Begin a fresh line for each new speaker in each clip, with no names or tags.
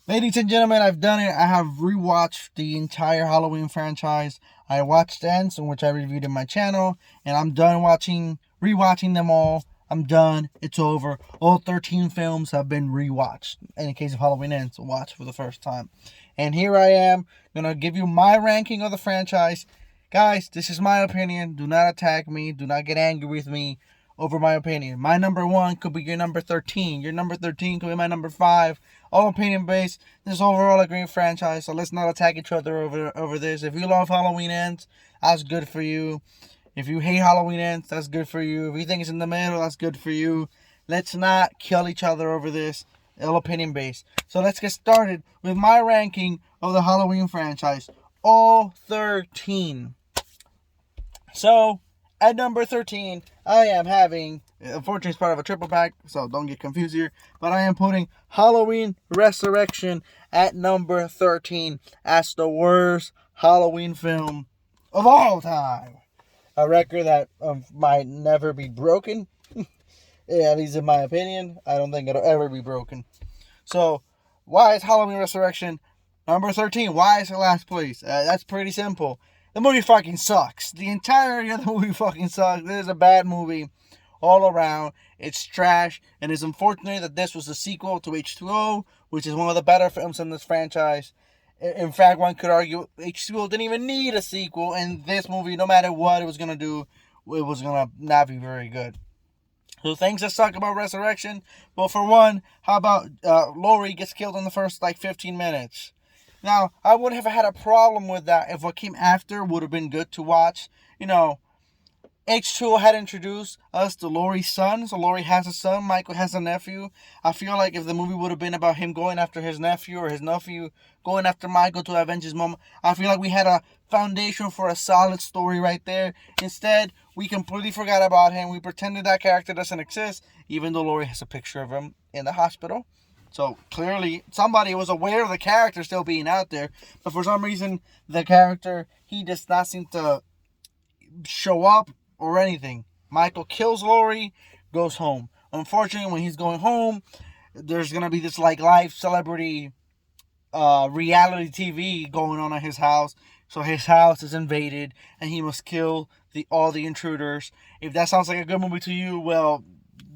Ladies and gentlemen, I've done it. I have rewatched the entire Halloween franchise. I watched Ends, which I reviewed in my channel, and I'm done rewatching them all. I'm done. It's over. All 13 films have been rewatched. In the case of Halloween Ends, watched for the first time. And here I am, gonna give you my ranking of the franchise. Guys, this is my opinion. Do not attack me. Do not get angry with me over my opinion. My number one could be your number 13. Your number 13 could be my number 5. All opinion based. This is overall a great franchise, so let's not attack each other over this. If you love Halloween Ends, that's good for you. If you hate Halloween Ends, that's good for you. If you think it's in the middle, that's good for you. Let's not kill each other over this. All opinion based. So let's get started with my ranking of the Halloween franchise. All 13. So, at number 13, I am having, unfortunately, it's part of a triple pack, so don't get confused here, but I am putting Halloween Resurrection at number 13 as the worst Halloween film of all time. A record that might never be broken, at least in my opinion. I don't think it'll ever be broken. So, why is Halloween Resurrection number 13? Why is it last place? That's pretty simple. The movie fucking sucks. The entirety of the movie fucking sucks. It is a bad movie all around. It's trash, and it's unfortunate that this was a sequel to H2O, which is one of the better films in this franchise. In fact, one could argue H2O didn't even need a sequel, and this movie, no matter what it was going to do, it was going to not be very good. So things that suck about Resurrection, well, for one, how about Laurie gets killed in the first 15 minutes? Now, I would have had a problem with that if what came after would have been good to watch. H2O had introduced us to Laurie's son, so Laurie has a son, Michael has a nephew. I feel like if the movie would have been about him going after his nephew or his nephew going after Michael to avenge his mom, I feel like we had a foundation for a solid story right there. Instead, we completely forgot about him. We pretended that character doesn't exist, even though Laurie has a picture of him in the hospital. So clearly, somebody was aware of the character still being out there, but for some reason, the character, he does not seem to show up or anything. Michael kills Laurie, goes home. Unfortunately, when he's going home, there's gonna be this live celebrity reality TV going on at his house. So his house is invaded, and he must kill all the intruders. If that sounds like a good movie to you, well,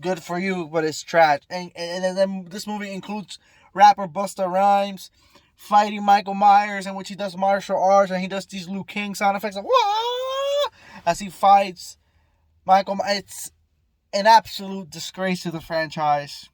good for you, but it's trash. And then this movie includes rapper Busta Rhymes fighting Michael Myers, in which he does martial arts, and he does these Liu Kang sound effects of Wah! As he fights Michael. It's an absolute disgrace to the franchise.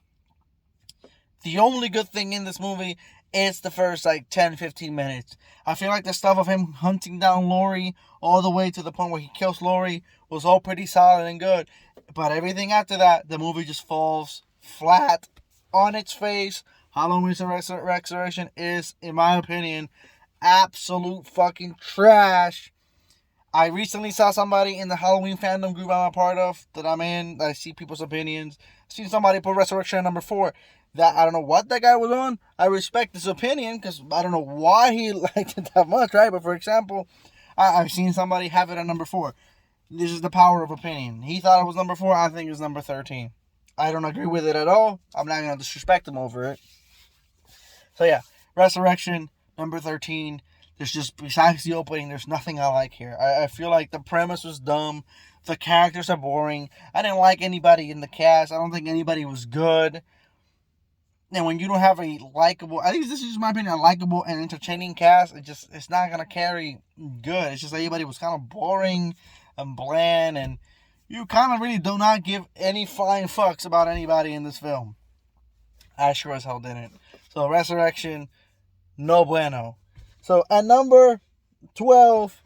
The only good thing in this movie is the first 10-15 minutes. I feel like the stuff of him hunting down Laurie all the way to the point where he kills Laurie was all pretty solid and good. But everything after that, the movie just falls flat on its face. Halloween Resurrection is, in my opinion, absolute fucking trash. I recently saw somebody in the Halloween fandom group I'm a part of, that I'm in. I see people's opinions. I seen somebody put Resurrection at number 4. That I don't know what that guy was on. I respect his opinion because I don't know why he liked it that much, right? But for example, I've seen somebody have it at number 4. This is the power of opinion. He thought it was number 4. I think it's number 13. I don't agree with it at all. I'm not gonna disrespect him over it. So yeah, Resurrection number 13. There's just, besides the opening, there's nothing I like here. I feel like the premise was dumb. The characters are boring. I didn't like anybody in the cast. I don't think anybody was good. And when you don't have a likable, I think this is just my opinion, a likable and entertaining cast, it's not gonna carry good. It's just everybody was kind of boring and bland, and you kind of really do not give any flying fucks about anybody in this film. I sure as hell didn't. So Resurrection, no bueno. So at number 12,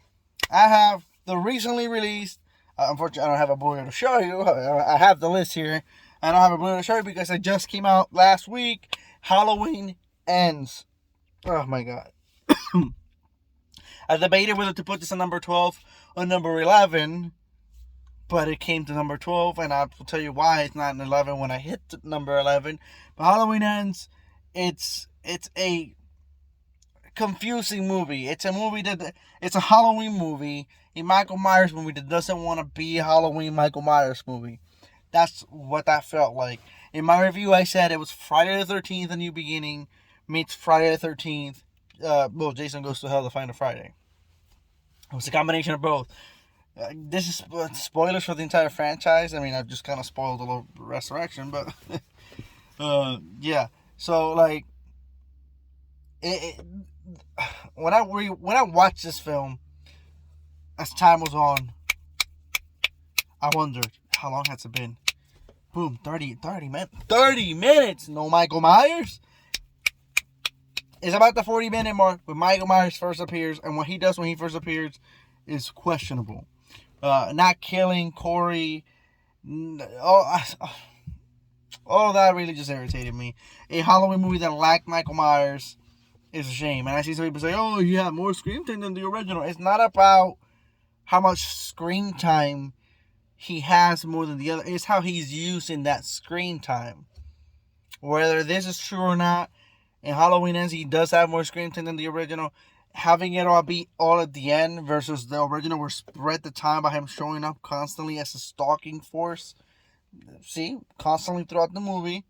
I have the recently released. Unfortunately, I don't have a Blu-ray to show you. I have the list here. I don't have a Blu-ray to show you because it just came out last week. Halloween Ends. Oh my god. I debated whether to put this on number 12 or number 11, but it came to number 12, and I'll tell you why it's not an 11 when I hit number 11. But Halloween Ends, it's a confusing movie. It's a Halloween movie, a Michael Myers movie that doesn't want to be a Halloween Michael Myers movie. That's what that felt like. In my review, I said it was Friday the 13th, A New Beginning, meets Friday the 13th. Well, Jason Goes to Hell to Find a Friday. It was a combination of both. This is spoilers for the entire franchise. I mean, I've just kind of spoiled a little Resurrection, but yeah. So like, when I watched this film, as time was on, I wondered how long has it been. Boom, 30 minutes. 30 minutes. No Michael Myers. It's about the 40-minute mark when Michael Myers first appears, and what he does when he first appears is questionable. Not killing Corey. All of that really just irritated me. A Halloween movie that lacked Michael Myers is a shame. And I see some people say, oh, you have more screen time than the original. It's not about how much screen time he has more than the other. It's how he's used in that screen time. Whether this is true or not, in Halloween Ends, he does have more screen time than the original. Having it all be all at the end versus the original were spread the time by him showing up constantly as a stalking force. See? Constantly throughout the movie.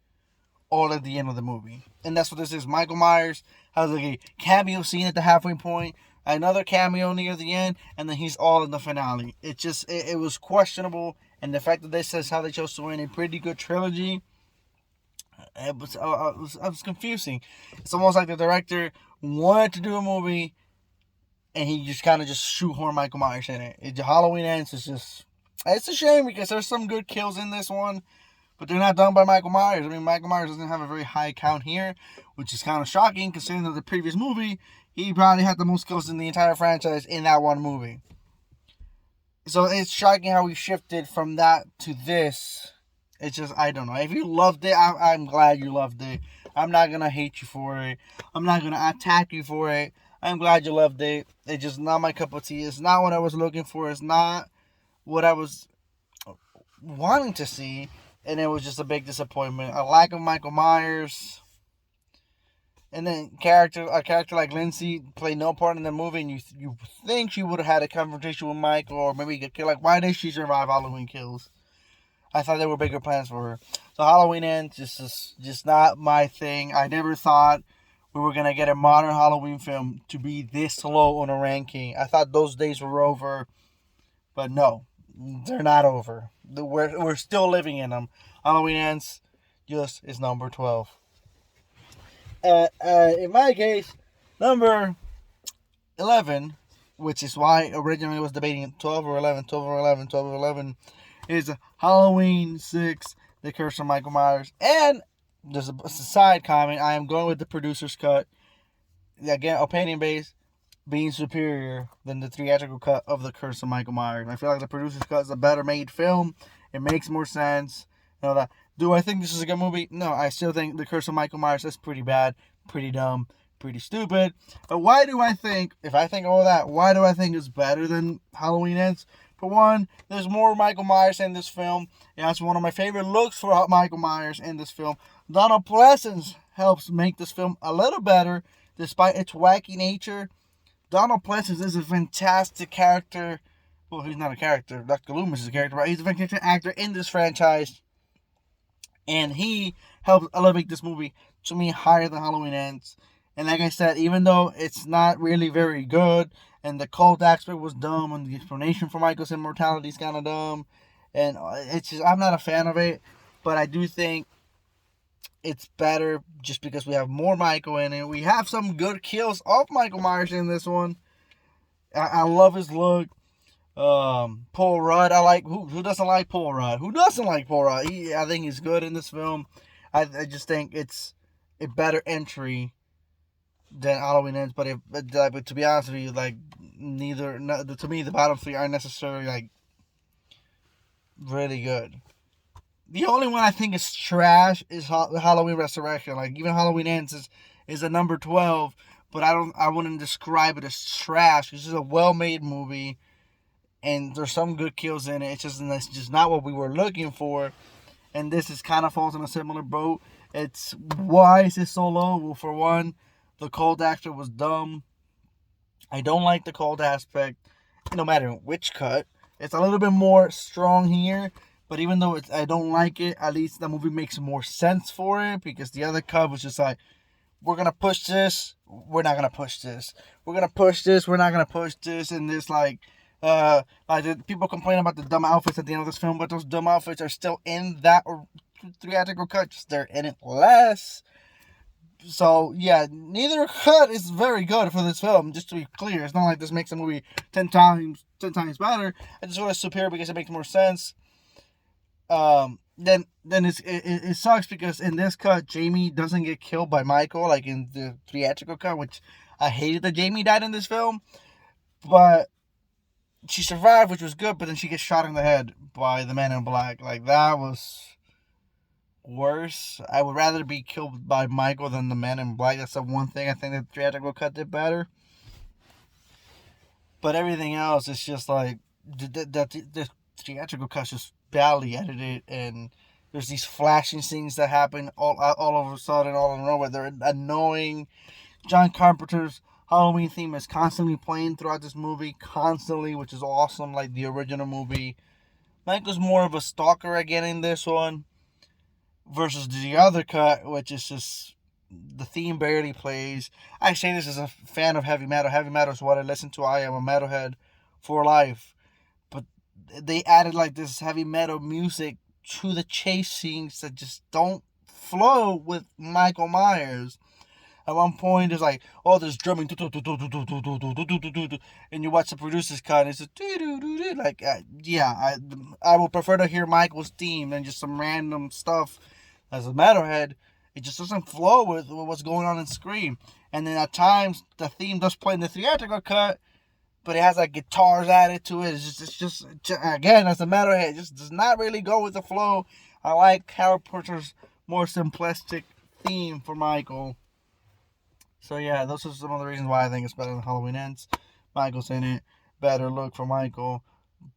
All at the end of the movie. And that's what this is. Michael Myers has like a cameo scene at the halfway point. Another cameo near the end. And then he's all in the finale. It was questionable. And the fact that this is how they chose to win a pretty good trilogy. It was confusing. It's almost like the director wanted to do a movie and he just kind of shoehorned Michael Myers in it. Halloween Ends is just... It's a shame because there's some good kills in this one, but they're not done by Michael Myers. I mean, Michael Myers doesn't have a very high count here, which is kind of shocking considering that the previous movie, he probably had the most kills in the entire franchise in that one movie. So it's shocking how we shifted from that to this. It's just, I don't know. If you loved it, I'm glad you loved it. I'm not going to hate you for it. I'm not going to attack you for it. I'm glad you loved it. It's just not my cup of tea. It's not what I was looking for. It's not what I was wanting to see. And it was just a big disappointment. A lack of Michael Myers. And then a character like Lindsay played no part in the movie. And you think she would have had a confrontation with Michael. Or maybe get killed. Like, why did she survive Halloween Kills? I thought there were bigger plans for her. So Halloween Ends just not my thing. I never thought we were going to get a modern Halloween film to be this low on a ranking. I thought those days were over. But no, they're not over. We're still living in them. Halloween Ends just is number 12. In my case, number 11, which is why originally I was debating 12 or 11, 12 or 11, 12 or 11, is Halloween 6, The Curse of Michael Myers. And there's a side comment. I am going with the producer's cut. Again, opinion based, being superior than the theatrical cut of The Curse of Michael Myers. I feel like the producer's cut is a better made film. It makes more sense. You know that. Do I think this is a good movie? No, I still think The Curse of Michael Myers is pretty bad, pretty dumb, pretty stupid. But why do I think, if I think all that, why do I think it's better than Halloween Ends? For one, there's more Michael Myers in this film. And that's one of my favorite looks for Michael Myers in this film. Donald Pleasence helps make this film a little better, despite its wacky nature. Donald Pleasence is a fantastic character. Well, he's not a character. Dr. Loomis is a character, but he's a fantastic actor in this franchise. And he helped elevate this movie to me higher than Halloween Ends. And like I said, even though it's not really very good, and the cult aspect was dumb, and the explanation for Michael's immortality is kind of dumb, and it's just, I'm not a fan of it, but I do think it's better just because we have more Michael in it. We have some good kills of Michael Myers in this one. I love his look. Paul Rudd, I like. Who doesn't like Paul Rudd? Who doesn't like Paul Rudd? I think he's good in this film. I just think it's a better entry than Halloween Ends. But to be honest with you, like to me the bottom three aren't necessarily like really good. The only one I think is trash is Halloween Resurrection. Like even Halloween Ends is a number 12, but I wouldn't describe it as trash. It's just a well-made movie, and there's some good kills in it. It's just not what we were looking for, and this is kind of falls in a similar boat. It's why is it so low? Well, for one, the cold actor was dumb. I don't like the cold aspect, no matter which cut. It's a little bit more strong here. But even though I don't like it, at least the movie makes more sense for it. Because the other cut was just like, we're gonna push this, we're not gonna push this. We're gonna push this, we're not gonna push this, and this like people complain about the dumb outfits at the end of this film, but those dumb outfits are still in that theatrical cut. Just they're in it less. So yeah, neither cut is very good for this film. Just to be clear, it's not like this makes the movie 10 times better. I just want it superior because it makes more sense. Then it sucks because in this cut, Jamie doesn't get killed by Michael like in the theatrical cut, which I hated that Jamie died in this film, but she survived, which was good. But then she gets shot in the head by the Man in Black. Like that was worse. I would rather be killed by Michael than the Man in Black. That's the one thing I think the theatrical cut did better. But everything else is just like the theatrical cut's just badly edited, and there's these flashing scenes that happen all of a sudden, all in a row, where they're annoying. John Carpenter's Halloween theme is constantly playing throughout this movie, constantly, which is awesome, like the original movie. Michael's more of a stalker again in this one, versus the other cut, which is just the theme barely plays. I say this as a fan of heavy metal. Heavy metal is what I listen to. I am a metalhead for life. But they added like this heavy metal music to the chase scenes that just don't flow with Michael Myers. At one point, there's like, oh, there's drumming, and you watch the producer's cut, and it's a like, yeah, I would prefer to hear Michael's theme than just some random stuff. As a metalhead, it just doesn't flow with what's going on in Scream. And then at times, the theme does play in the theatrical cut, but it has like guitars added to it. It's just again, as a metalhead, it just does not really go with the flow. I like Carpenter's more simplistic theme for Michael. So yeah, those are some of the reasons why I think it's better than Halloween Ends. Michael's in it, better look for Michael,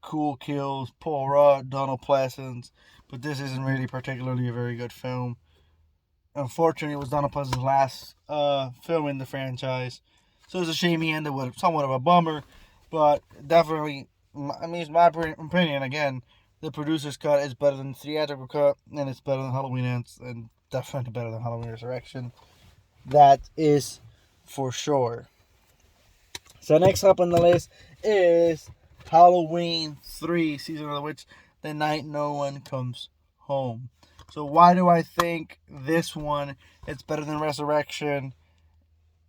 cool kills, Paul Rudd, Donald Pleasence, but this isn't really particularly a very good film. Unfortunately, it was Donald Pleasence's last film in the franchise, so it's a shame he ended with somewhat of a bummer, but definitely, I mean, it's my opinion, again, the producer's cut is better than the theatrical cut, and it's better than Halloween Ends, and definitely better than Halloween Resurrection. That is for sure. So next up on the list is Halloween 3, Season of the Witch, The Night No One Comes Home. So why do I think this one is better than Resurrection?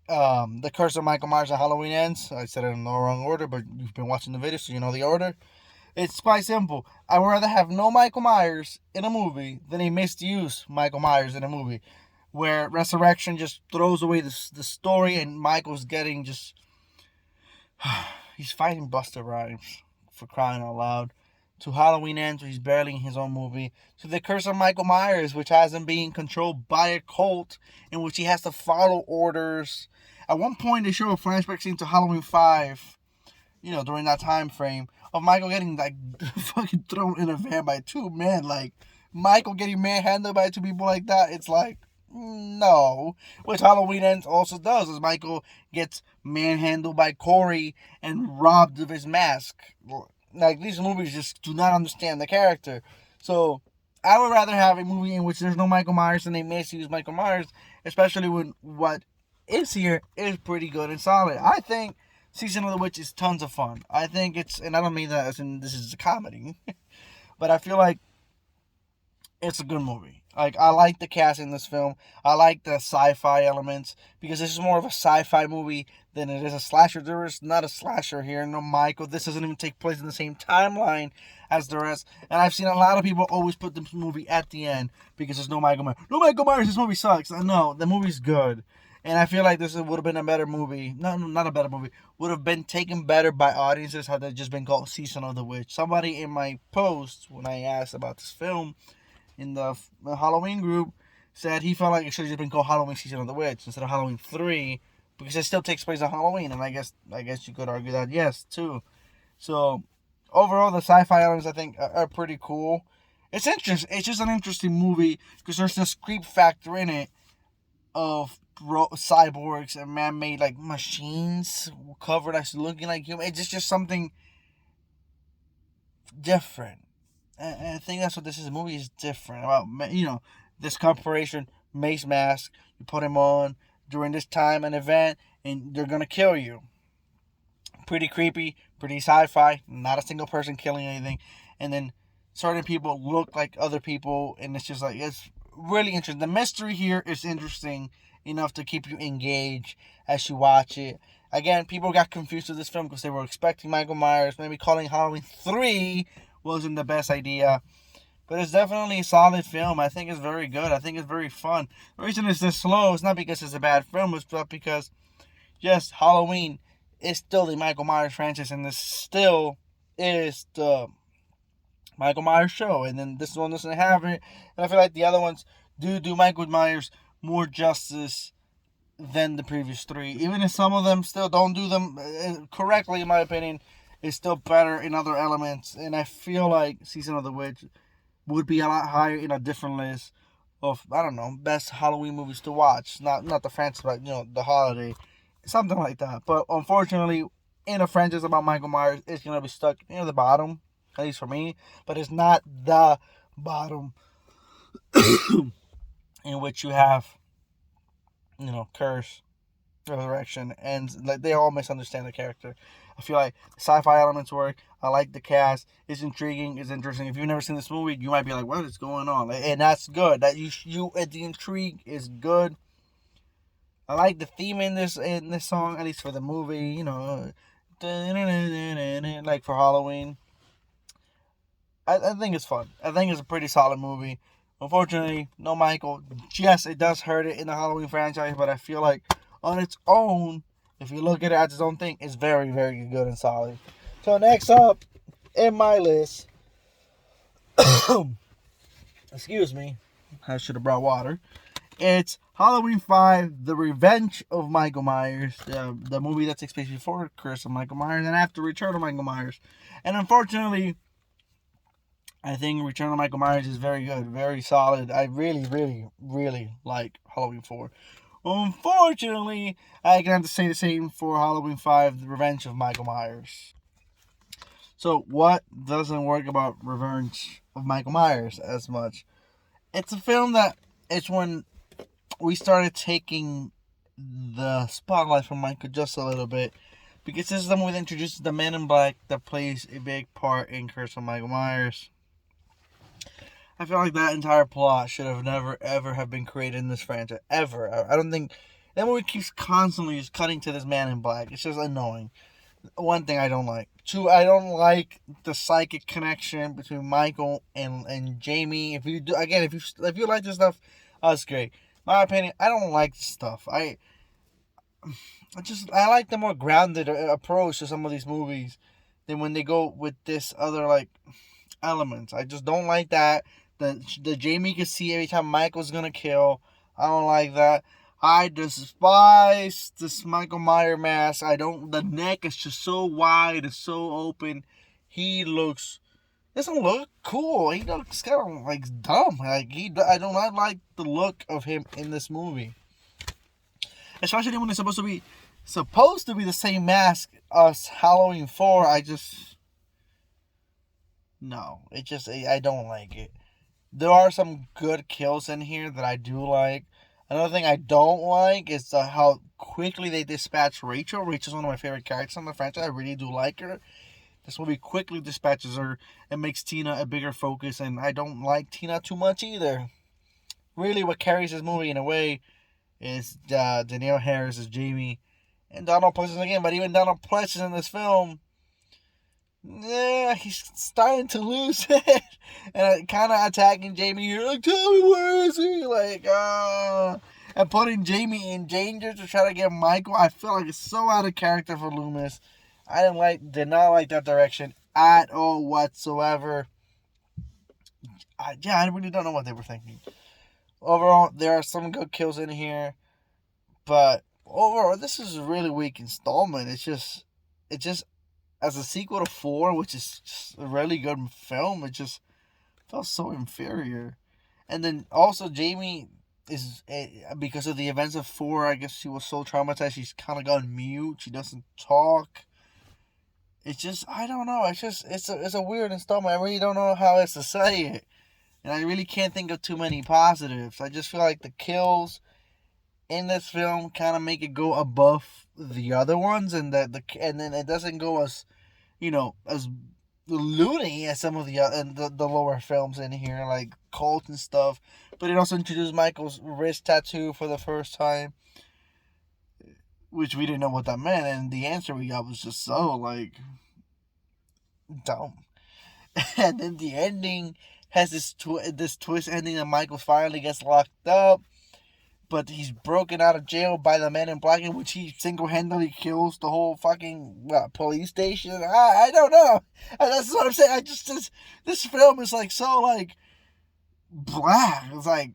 The Curse of Michael Myers and Halloween Ends. I said it in the wrong order, but you've been watching the video, so you know the order. It's quite simple. I would rather have no Michael Myers in a movie than a misuse Michael Myers in a movie, where Resurrection just throws away the story and Michael's getting just... he's fighting Busta Rhymes, for crying out loud. To Halloween Ends, where he's barely in his own movie. To The Curse of Michael Myers, which has him being controlled by a cult, in which he has to follow orders. At one point, they show a flashback scene to Halloween 5, during that time frame, of Michael getting, like, fucking thrown in a van by two men. Like, Michael getting manhandled by two people like that, it's like, no. Which Halloween Ends also does, as Michael gets manhandled by Corey and robbed of his mask. Like, these movies just do not understand the character. So, I would rather have a movie in which there's no Michael Myers and they misuse Michael Myers, especially when what is here is pretty good and solid. I think Season of the Witch is tons of fun. I think it's, and I don't mean that as in this is a comedy, but I feel like it's a good movie. Like, I like the cast in this film. I like the sci-fi elements, because this is more of a sci-fi movie than it is a slasher. There is not a slasher here. No Michael. This doesn't even take place in the same timeline as the rest. And I've seen a lot of people always put this movie at the end because there's no Michael Myers. No Michael Myers, this movie sucks. No, the movie's good. And I feel like this would have been a better movie. No, not a better movie. Would have been taken better by audiences had it just been called Season of the Witch. Somebody in my post, when I asked about this film, in the Halloween group, said he felt like it should have just been called Halloween Season of the Witch instead of Halloween 3, because it still takes place on Halloween, and I guess you could argue that, yes, too. So, overall, the sci-fi elements, I think, are pretty cool. It's interesting. It's just an interesting movie, because there's this creep factor in it of cyborgs and man-made, like, machines covered as looking like human. It's just something different. And I think that's what this is. The movie is different about, this corporation, Mace Mask. You put him on, during this time and event, and they're gonna kill you. Pretty creepy, pretty sci-fi. Not a single person killing anything, and then certain people look like other people, and it's just like it's really interesting. The mystery here is interesting enough to keep you engaged as you watch it. Again, people got confused with this film because they were expecting Michael Myers. Maybe calling Halloween 3 wasn't the best idea. But it's definitely a solid film. I think it's very good. I think it's very fun. The reason it's this slow is not because it's a bad film, it's not because, yes, Halloween is still the Michael Myers franchise, and this still is the Michael Myers show. And then this one doesn't have it. And I feel like the other ones do Michael Myers more justice than the previous three. Even if some of them still don't do them correctly, in my opinion, it's still better in other elements. And I feel like Season of the Witch would be a lot higher in a different list of, I don't know, best Halloween movies to watch. Not the franchise, but the holiday, something like that. But unfortunately, in a franchise about Michael Myers, it's gonna be stuck near the bottom, at least for me. But it's not the bottom in which you have, Curse, Resurrection, and like they all misunderstand the character. I feel like the sci-fi elements work. I like the cast. It's intriguing. It's interesting. If you've never seen this movie, you might be like, "What is going on?" And that's good. That the intrigue is good. I like the theme in this song, at least for the movie. Like for Halloween. I think it's fun. I think it's a pretty solid movie. Unfortunately, no Michael. Yes, it does hurt it in the Halloween franchise, but I feel like on its own, if you look at it as its own thing, it's very, very good and solid. So next up in my list, excuse me, I should have brought water. It's Halloween 5, The Revenge of Michael Myers, the movie that takes place before Curse of Michael Myers and after Return of Michael Myers. And unfortunately, I think Return of Michael Myers is very good, very solid. I really, really, really like Halloween 4. Unfortunately, I can have to say the same for Halloween 5, The Revenge of Michael Myers. So, what doesn't work about Revenge of Michael Myers as much? It's a film that it's when we started taking the spotlight from Michael just a little bit. Because this is the movie that introduces the Man in Black that plays a big part in Curse of Michael Myers. I feel like that entire plot should have never, ever have been created in this franchise. Ever. I don't think... That movie keeps constantly just cutting to this Man in Black. It's just annoying. One thing I don't like. Two, I don't like the psychic connection between Michael and Jamie. If you do, again, if you like this stuff, that's great. My opinion, I don't like this stuff. I like the more grounded approach to some of these movies than when they go with this other elements. I just don't like that. The Jamie could see every time Michael's gonna kill. I don't like that. I despise this Michael Myers mask. The neck is just so wide, it's so open. He doesn't look cool. He looks kind of dumb. I do not like the look of him in this movie. Especially when it's supposed to be the same mask as Halloween 4. I don't like it. There are some good kills in here that I do like. Another thing I don't like is how quickly they dispatch Rachel. Rachel's one of my favorite characters in the franchise. I really do like her. This movie quickly dispatches her and makes Tina a bigger focus, and I don't like Tina too much either. Really, what carries this movie in a way is Danielle Harris as Jamie and Donald Pleasence again. But even Donald Pleasence in this film, he's starting to lose it. And kind of attacking Jamie here, like, tell me where is he? And putting Jamie in danger to try to get Michael. I feel like it's so out of character for Loomis. I did not like that direction at all whatsoever. I really don't know what they were thinking. Overall, there are some good kills in here, but overall, this is a really weak installment. It's just as a sequel to 4, which is just a really good film, it just felt so inferior. And then also Jamie is, because of the events of 4, I guess she was so traumatized, she's kind of gone mute. She doesn't talk. It's just, I don't know. It's a weird installment. I really don't know how else to say it. And I really can't think of too many positives. I just feel like the kills in this film kind of make it go above the other ones, and and then it doesn't go as, as loony as some of the lower films in here, like Cult and stuff. But it also introduced Michael's wrist tattoo for the first time, which we didn't know what that meant, and the answer we got was just so like dumb. And then the ending has this twist ending that Michael finally gets locked up, but he's broken out of jail by the Man in Black, in which he single-handedly kills the whole fucking police station. I don't know. That's what I'm saying. This film is like so like blah. It's like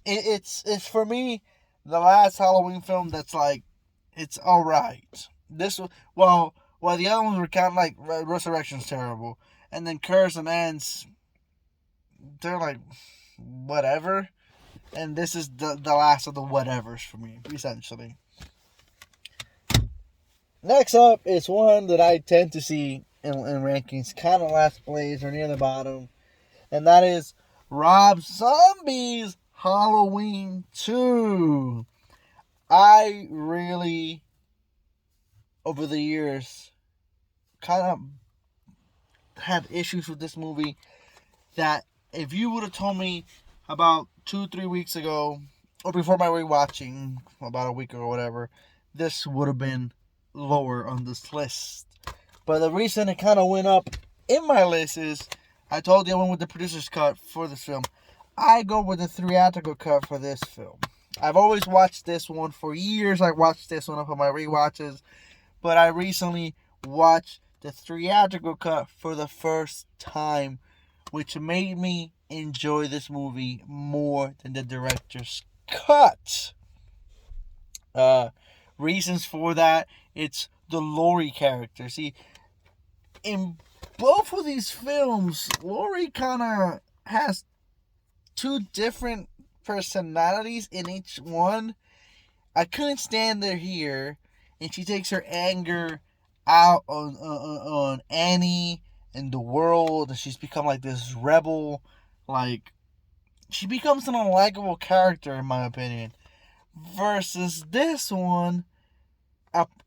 it's for me the last Halloween film that's like it's all right. This while the other ones were kind of like Resurrection's terrible, and then Curse and Ends, they're like whatever. And this is the last of the whatevers for me, essentially. Next up is one that I tend to see in rankings kind of last place or near the bottom. And that is Rob Zombie's Halloween 2. I really, over the years, kind of had issues with this movie that if you would have told me about 2-3 weeks ago, or before my rewatching, about a week or whatever, this would have been lower on this list. But the reason it kind of went up in my list is, I told you I went with the producer's cut for this film. I go with the theatrical cut for this film. I've always watched this one for years. I watched this one up on my rewatches, but I recently watched the theatrical cut for the first time, which made me enjoy this movie more than the director's cut. Reasons for that, it's the Laurie character. See, in both of these films, Laurie kind of has two different personalities in each one. I couldn't stand her here, and she takes her anger out on Annie and the world, and she's become like this rebel. Like, she becomes an unlikable character, in my opinion. Versus this one,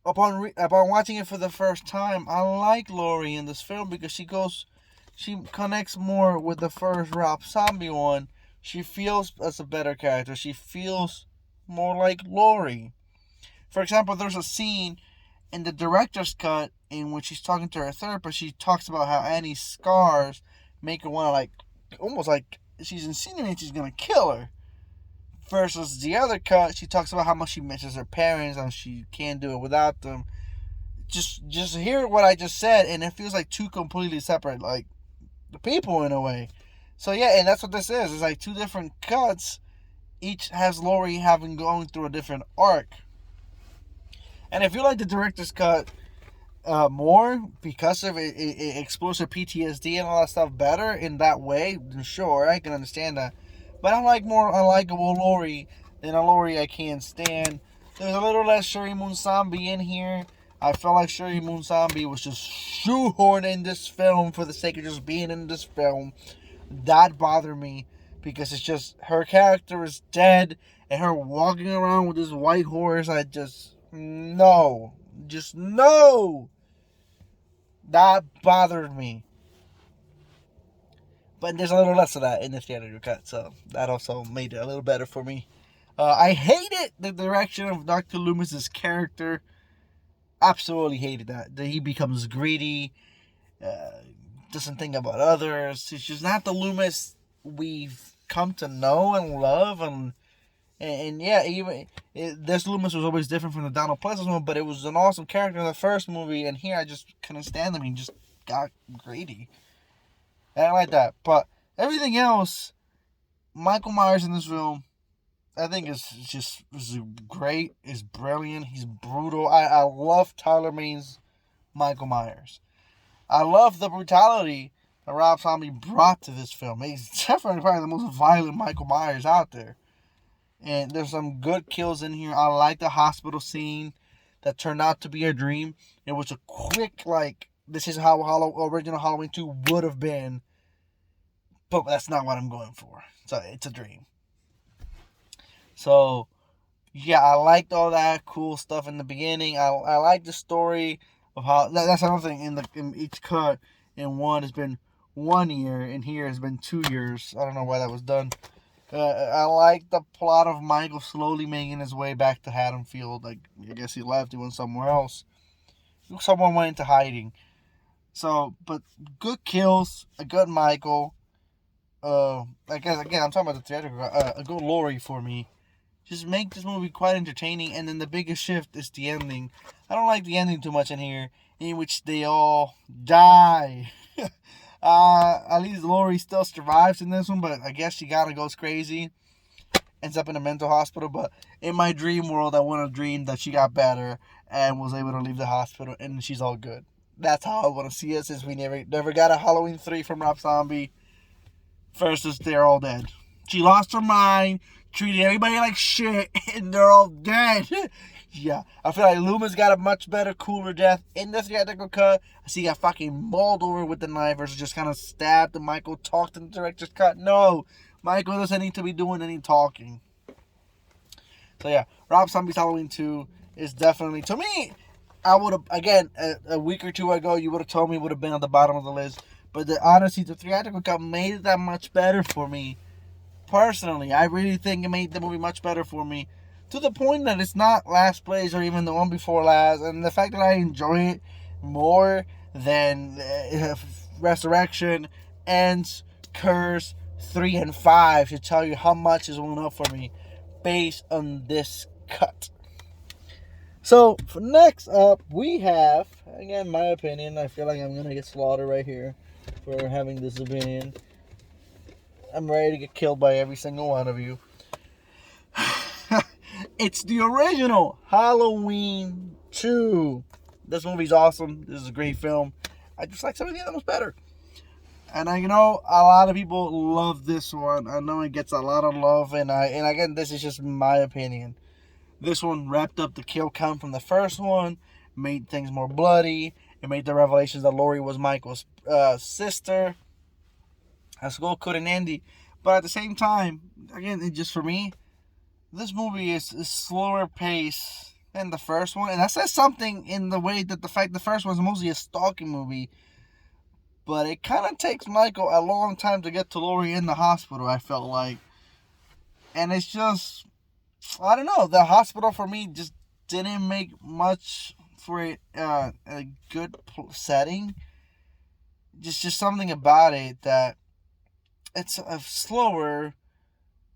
upon watching it for the first time, I like Laurie in this film because she connects more with the first Rob Zombie one. She feels as a better character. She feels more like Laurie. For example, there's a scene in the director's cut in which she's talking to her therapist. She talks about how Annie's scars make her want to, like, almost like she's insinuating she's gonna kill her. Versus the other cut, she talks about how much she misses her parents and she can't do it without them. Just hear what I just said, and it feels like two completely separate, like, people in a way. So yeah, and that's what this is. It's like two different cuts. Each has Laurie going through a different arc. And if you like the director's cut more because of it explores her PTSD and all that stuff better in that way, sure, I can understand that. But I like more unlikable Laurie than a Laurie I can't stand. There's a little less Sheri Moon Zombie in here. I felt like Sheri Moon Zombie was just shoehorned in this film for the sake of just being in this film. That bothered me because it's just her character is dead and her walking around with this white horse. No. That bothered me. But there's a little less of that in the theatrical cut, so that also made it a little better for me. I hated the direction of Dr. Loomis's character. Absolutely hated that he becomes greedy, doesn't think about others. He's just not the Loomis we've come to know and love, and yeah, this Loomis was always different from the Donald Pleasence one, but it was an awesome character in the first movie, and here I just couldn't stand him. He just got greedy. I don't like that. But everything else, Michael Myers in this film, I think is great. Is brilliant. He's brutal. I love Tyler Mane's Michael Myers. I love the brutality that Rob Zombie brought to this film. He's definitely probably the most violent Michael Myers out there. And there's some good kills in here. I like the hospital scene that turned out to be a dream. It was a quick, like, this is how original Halloween 2 would have been. But that's not what I'm going for. So it's a dream. So yeah, I liked all that cool stuff in the beginning. I like the story of how that's another thing in each cut. In one has been 1 year, and here has been 2 years. I don't know why that was done. I like the plot of Michael slowly making his way back to Haddonfield. Like, I guess he left, he went somewhere else. Someone went into hiding. So, but good kills, a good Michael. I guess again I'm talking about the theatrical. A good Laurie for me. Just make this movie quite entertaining, and then the biggest shift is the ending. I don't like the ending too much in here, in which they all die. At least Laurie still survives in this one, but I guess she kinda goes crazy, ends up in a mental hospital. But in my dream world, I want to dream that she got better and was able to leave the hospital, and she's all good. That's how I want to see it, since we never got a Halloween 3 from Rob Zombie versus they're all dead. She lost her mind, treated everybody like shit, and they're all dead. Yeah, I feel like Loomis got a much better, cooler death in the theatrical cut. I see he got fucking mauled over with the knife versus just kind of stabbed, and Michael talked in the director's cut. No, Michael doesn't need to be doing any talking. So yeah, Rob Zombie's Halloween 2 is definitely, to me, I would have, again, a week or two ago, you would have told me it would have been on the bottom of the list. But honestly, the theatrical cut made it that much better for me. Personally, I really think it made the movie much better for me. To the point that it's not last place or even the one before last. And the fact that I enjoy it more than Resurrection, Ends, Curse, 3 and 5 should tell you how much is one up for me based on this cut. So, for next up, we have, again, my opinion. I feel like I'm going to get slaughtered right here for having this opinion. I'm ready to get killed by every single one of you. It's the original Halloween 2. This movie's awesome. This is a great film. I just like some of the other ones better. And a lot of people love this one. I know it gets a lot of love, and again, this is just my opinion. This one wrapped up the kill count from the first one, made things more bloody. It made the revelations that Laurie was Michael's sister. As well could an Andy. But at the same time, again, just for me, this movie is slower pace than the first one. And that says something in the way that the first one is mostly a stalking movie. But it kind of takes Michael a long time to get to Laurie in the hospital, I felt like. And it's just, I don't know, the hospital for me just didn't make much for a good setting. Just something about it that it's slower,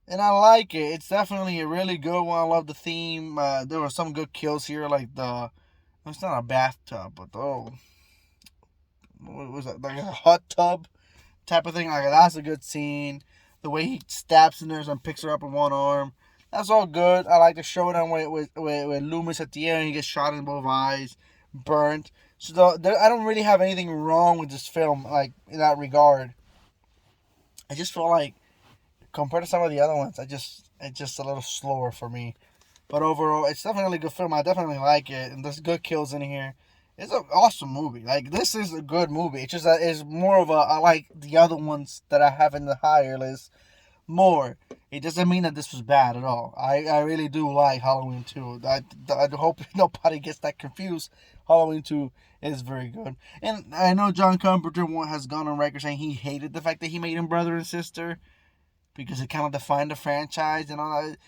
and I like it. It's definitely a really good one. I love the theme. There were some good kills here, like it's not a bathtub, but what was that, like a hot tub type of thing? Like, that's a good scene. The way he stabs the nurse and picks her up in one arm, that's all good. I like the showdown with Loomis at the end. He gets shot in both eyes, burnt. So I don't really have anything wrong with this film, like, in that regard. I just feel like, compared to some of the other ones, it's just a little slower for me. But overall, it's definitely a good film. I definitely like it, and there's good kills in here. It's an awesome movie. Like, this is a good movie. It's just that it's more of I like the other ones that I have in the higher list more. It doesn't mean that this was bad at all. I really do like Halloween 2. I hope nobody gets that confused. Halloween 2 is very good. And I know John Carpenter has gone on record saying he hated the fact that he made them brother and sister, because it kind of defined the franchise and all that.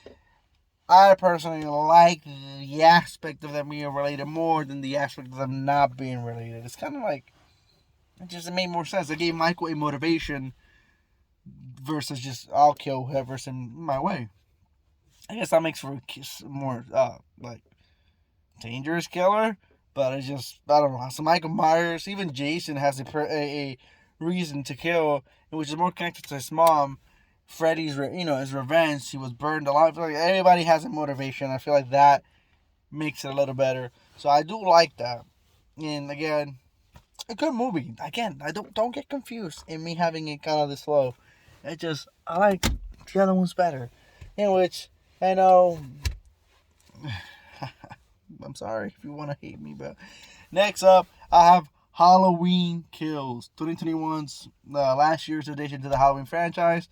I personally like the aspect of them being related more than the aspect of them not being related. It's kind of like, it made more sense. It gave Michael a motivation versus just, I'll kill whoever's in my way. I guess that makes for a more like dangerous killer. But it's just, I don't know. So Michael Myers, even Jason has a reason to kill, which is more connected to his mom. Freddy's, his revenge. He was burned alive. Like, everybody has a motivation. I feel like that makes it a little better. So I do like that. And again, a good movie. Again, I don't get confused in me having it kind of this low. I like the other ones better. In which, I know, I'm sorry if you want to hate me, but next up, I have Halloween Kills, 2021's last year's addition to the Halloween franchise.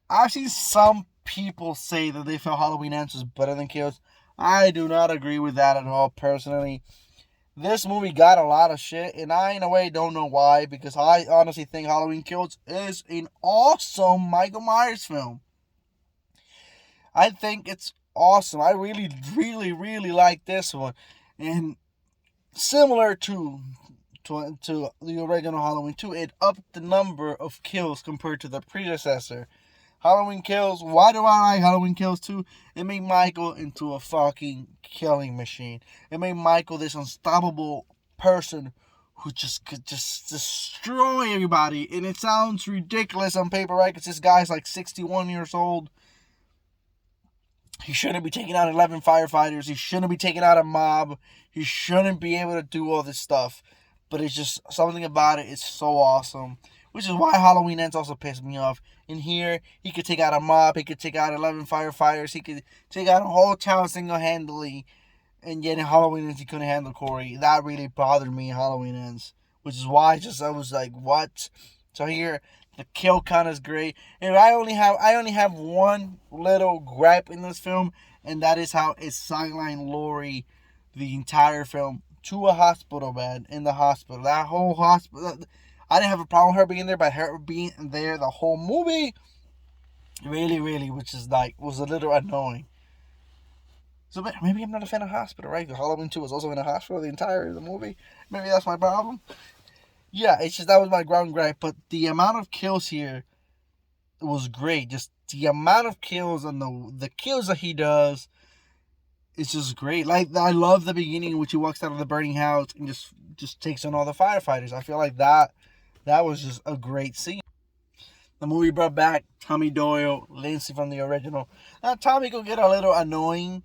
I've seen some people say that they feel Halloween Ends was better than Kills. I do not agree with that at all, personally. This movie got a lot of shit, and I, in a way, don't know why, because I honestly think Halloween Kills is an awesome Michael Myers film. I think it's awesome. I really, really, really like this one. And similar to the original Halloween 2, it upped the number of kills compared to the predecessor. Halloween Kills, why do I like Halloween Kills 2? It made Michael into a fucking killing machine. It made Michael this unstoppable person who just could just destroy everybody. And it sounds ridiculous on paper, right? Because this guy's like 61 years old. He shouldn't be taking out 11 firefighters. He shouldn't be taking out a mob. He shouldn't be able to do all this stuff. But it's just something about it. It's so awesome. Which is why Halloween Ends also pissed me off. In here, he could take out a mob. He could take out 11 firefighters. He could take out a whole town single-handedly. And yet in Halloween Ends, he couldn't handle Corey. That really bothered me in Halloween Ends. Which is why I was like, what? So here, the kill count is great. And I only have one little gripe in this film. And that is how it sidelined Laurie the entire film to a hospital bed in the hospital. That whole hospital, I didn't have a problem with her being there, but her being there the whole movie, really, really, which is like, was a little annoying. So maybe I'm not a fan of hospital, right? The Halloween 2 was also in a hospital the entire of the movie. Maybe that's my problem. Yeah, it's just that was my ground gripe. But the amount of kills here was great. Just the amount of kills and the kills that he does, it's just great. Like, I love the beginning in which he walks out of the burning house and just takes on all the firefighters. I feel like that was just a great scene. The movie brought back Tommy Doyle, Lindsay from the original. Now, Tommy could get a little annoying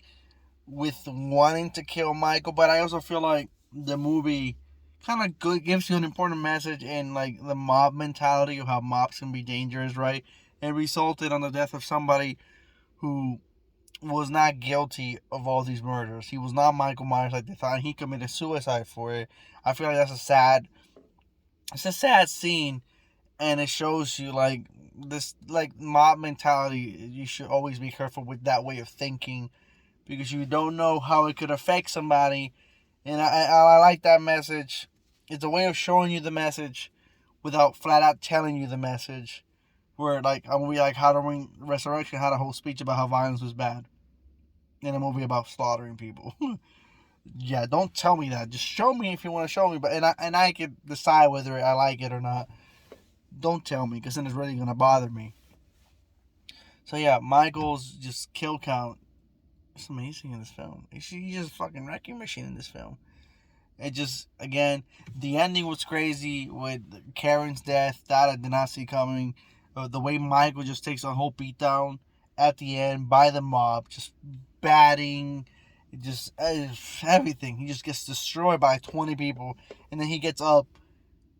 with wanting to kill Michael, but I also feel like the movie kind of gives you an important message in, like, the mob mentality of how mobs can be dangerous, right? It resulted on the death of somebody who was not guilty of all these murders. He was not Michael Myers like they thought. He committed suicide for it. I feel like that's it's a sad scene, and it shows you like this like mob mentality. You should always be careful with that way of thinking because you don't know how it could affect somebody. And I like that message. It's a way of showing you the message without flat out telling you the message. Where, like, a movie like Halloween Resurrection had a whole speech about how violence was bad. In a movie about slaughtering people. Yeah, don't tell me that. Just show me if you want to show me. But and I can decide whether I like it or not. Don't tell me, because then it's really going to bother me. So yeah, Michael's just kill count. It's amazing in this film. He's just a fucking wrecking machine in this film. It just, again, the ending was crazy with Karen's death. That I did not see coming. The way Michael just takes a whole beatdown at the end by the mob, just batting, just everything. He just gets destroyed by 20 people, and then he gets up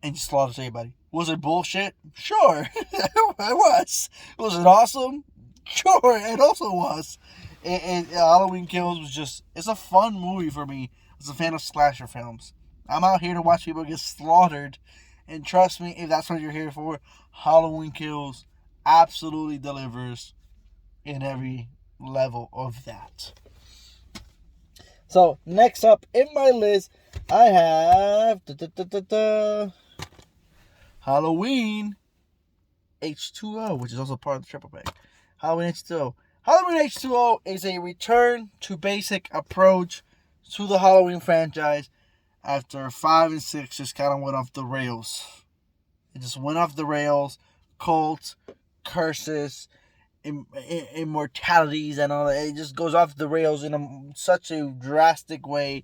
and just slaughters everybody. Was it bullshit? Sure, it was. Was it awesome? Sure, it also was. And Halloween Kills was just, it's a fun movie for me as a fan of slasher films. I'm out here to watch people get slaughtered. And trust me, if that's what you're here for, Halloween Kills absolutely delivers in every level of that. So, next up in my list, I have Halloween H2O, which is also part of the triple pack. Halloween H2O. Halloween H2O is a return to basic approach to the Halloween franchise after 5 and 6 just kind of went off the rails. It just went off the rails. Cults, curses, immortalities, and all that. It just goes off the rails in such a drastic way,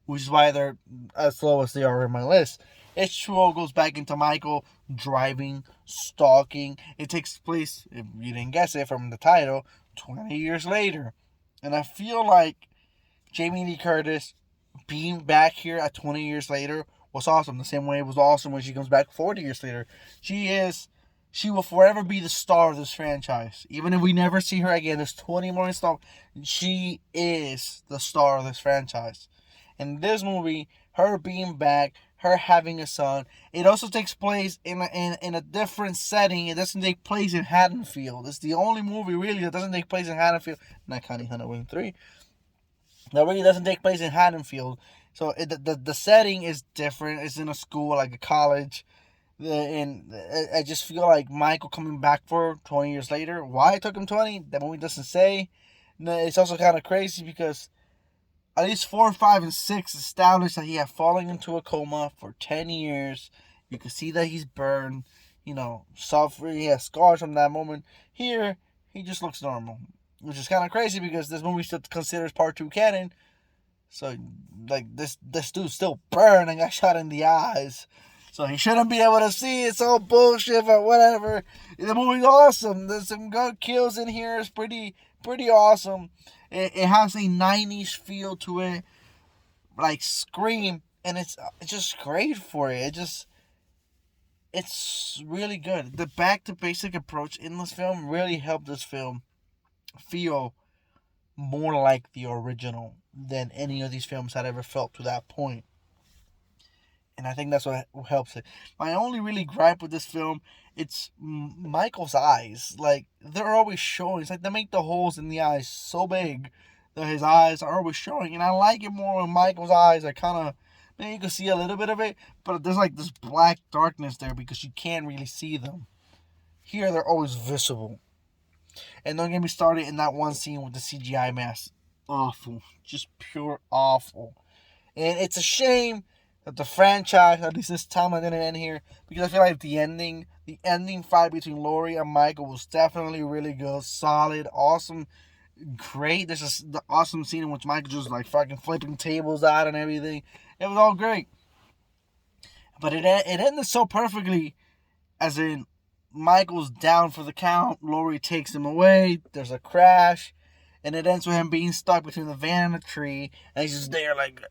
which is why they're as low as they are in my list. H2O goes back into Michael driving, stalking. It takes place, if you didn't guess it from the title, 20 years later. And I feel like Jamie Lee Curtis being back here at 20 years later was awesome. The same way it was awesome when she comes back 40 years later. She will forever be the star of this franchise. Even if we never see her again, there's 20 more installments. She is the star of this franchise. In this movie, her being back, her having a son. It also takes place in a different setting. It doesn't take place in Haddonfield. It's the only movie really that doesn't take place in Haddonfield. Not counting Halloween 3. That really doesn't take place in Haddonfield. So the setting is different. It's in a school, like a college. And I just feel like Michael coming back for 20 years later. Why it took him 20, that movie doesn't say. It's also kind of crazy because at least 4, 5, and 6 established that he had fallen into a coma for 10 years. You can see that he's burned, suffering. He has scars from that moment. Here, he just looks normal, which is kind of crazy because this movie still considers part 2 canon. So, like, this dude's still burned and got shot in the eyes. So he shouldn't be able to see. It's all bullshit, but whatever. The movie's awesome. There's some good kills in here. It's pretty awesome. It has a 90s feel to it, like Scream, and it's just great for it. It's really good. The back to basic approach in this film really helped this film feel more like the original than any of these films had ever felt to that point. And I think that's what helps it. My only really gripe with this film, it's Michael's eyes. Like, they're always showing. It's like they make the holes in the eyes so big that his eyes are always showing. And I like it more when Michael's eyes are kind of, maybe you can see a little bit of it, but there's like this black darkness there because you can't really see them. Here, they're always visible. And don't get me started in that one scene with the CGI mask. Awful. Just pure awful. And it's a shame that the franchise, at least this time, I didn't end here, because I feel like the ending fight between Laurie and Michael was definitely really good, solid, awesome, great. This is the awesome scene in which Michael just like fucking flipping tables out and everything. It was all great, but it ended so perfectly, as in Michael's down for the count, Laurie takes him away, there's a crash, and it ends with him being stuck between the van and the tree, and he's just there like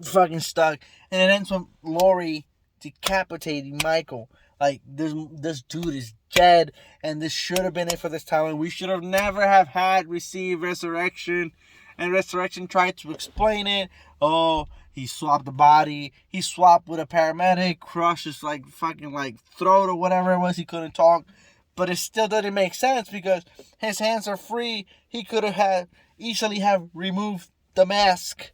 fucking stuck, and it ends with Laurie decapitating Michael. Like, this dude is dead, and this should have been it for this time, and we should have never have received Resurrection, and Resurrection tried to explain it. Oh, he swapped the body, he swapped with a paramedic, crushed his like fucking like throat or whatever it was, he couldn't talk, but it still didn't make sense because his hands are free. He could have easily have removed the mask,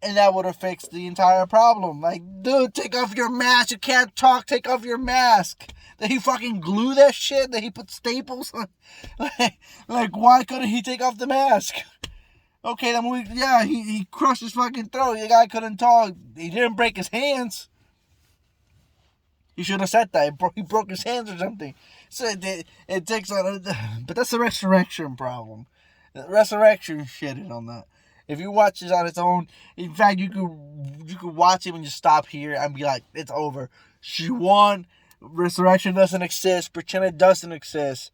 and that would have fixed the entire problem. Like, dude, take off your mask. You can't talk. Take off your mask. Did he fucking glue that shit? Did he put staples on? Like, why couldn't he take off the mask? Okay, that movie, yeah, he crushed his fucking throat. The guy couldn't talk. He didn't break his hands. He should have said that. He broke his hands or something. So it takes on, but that's the Resurrection problem. The Resurrection shitted on that. If you watch this on its own, in fact, you could watch it when you stop here and be like, it's over. She won. Resurrection doesn't exist. Pretend it doesn't exist.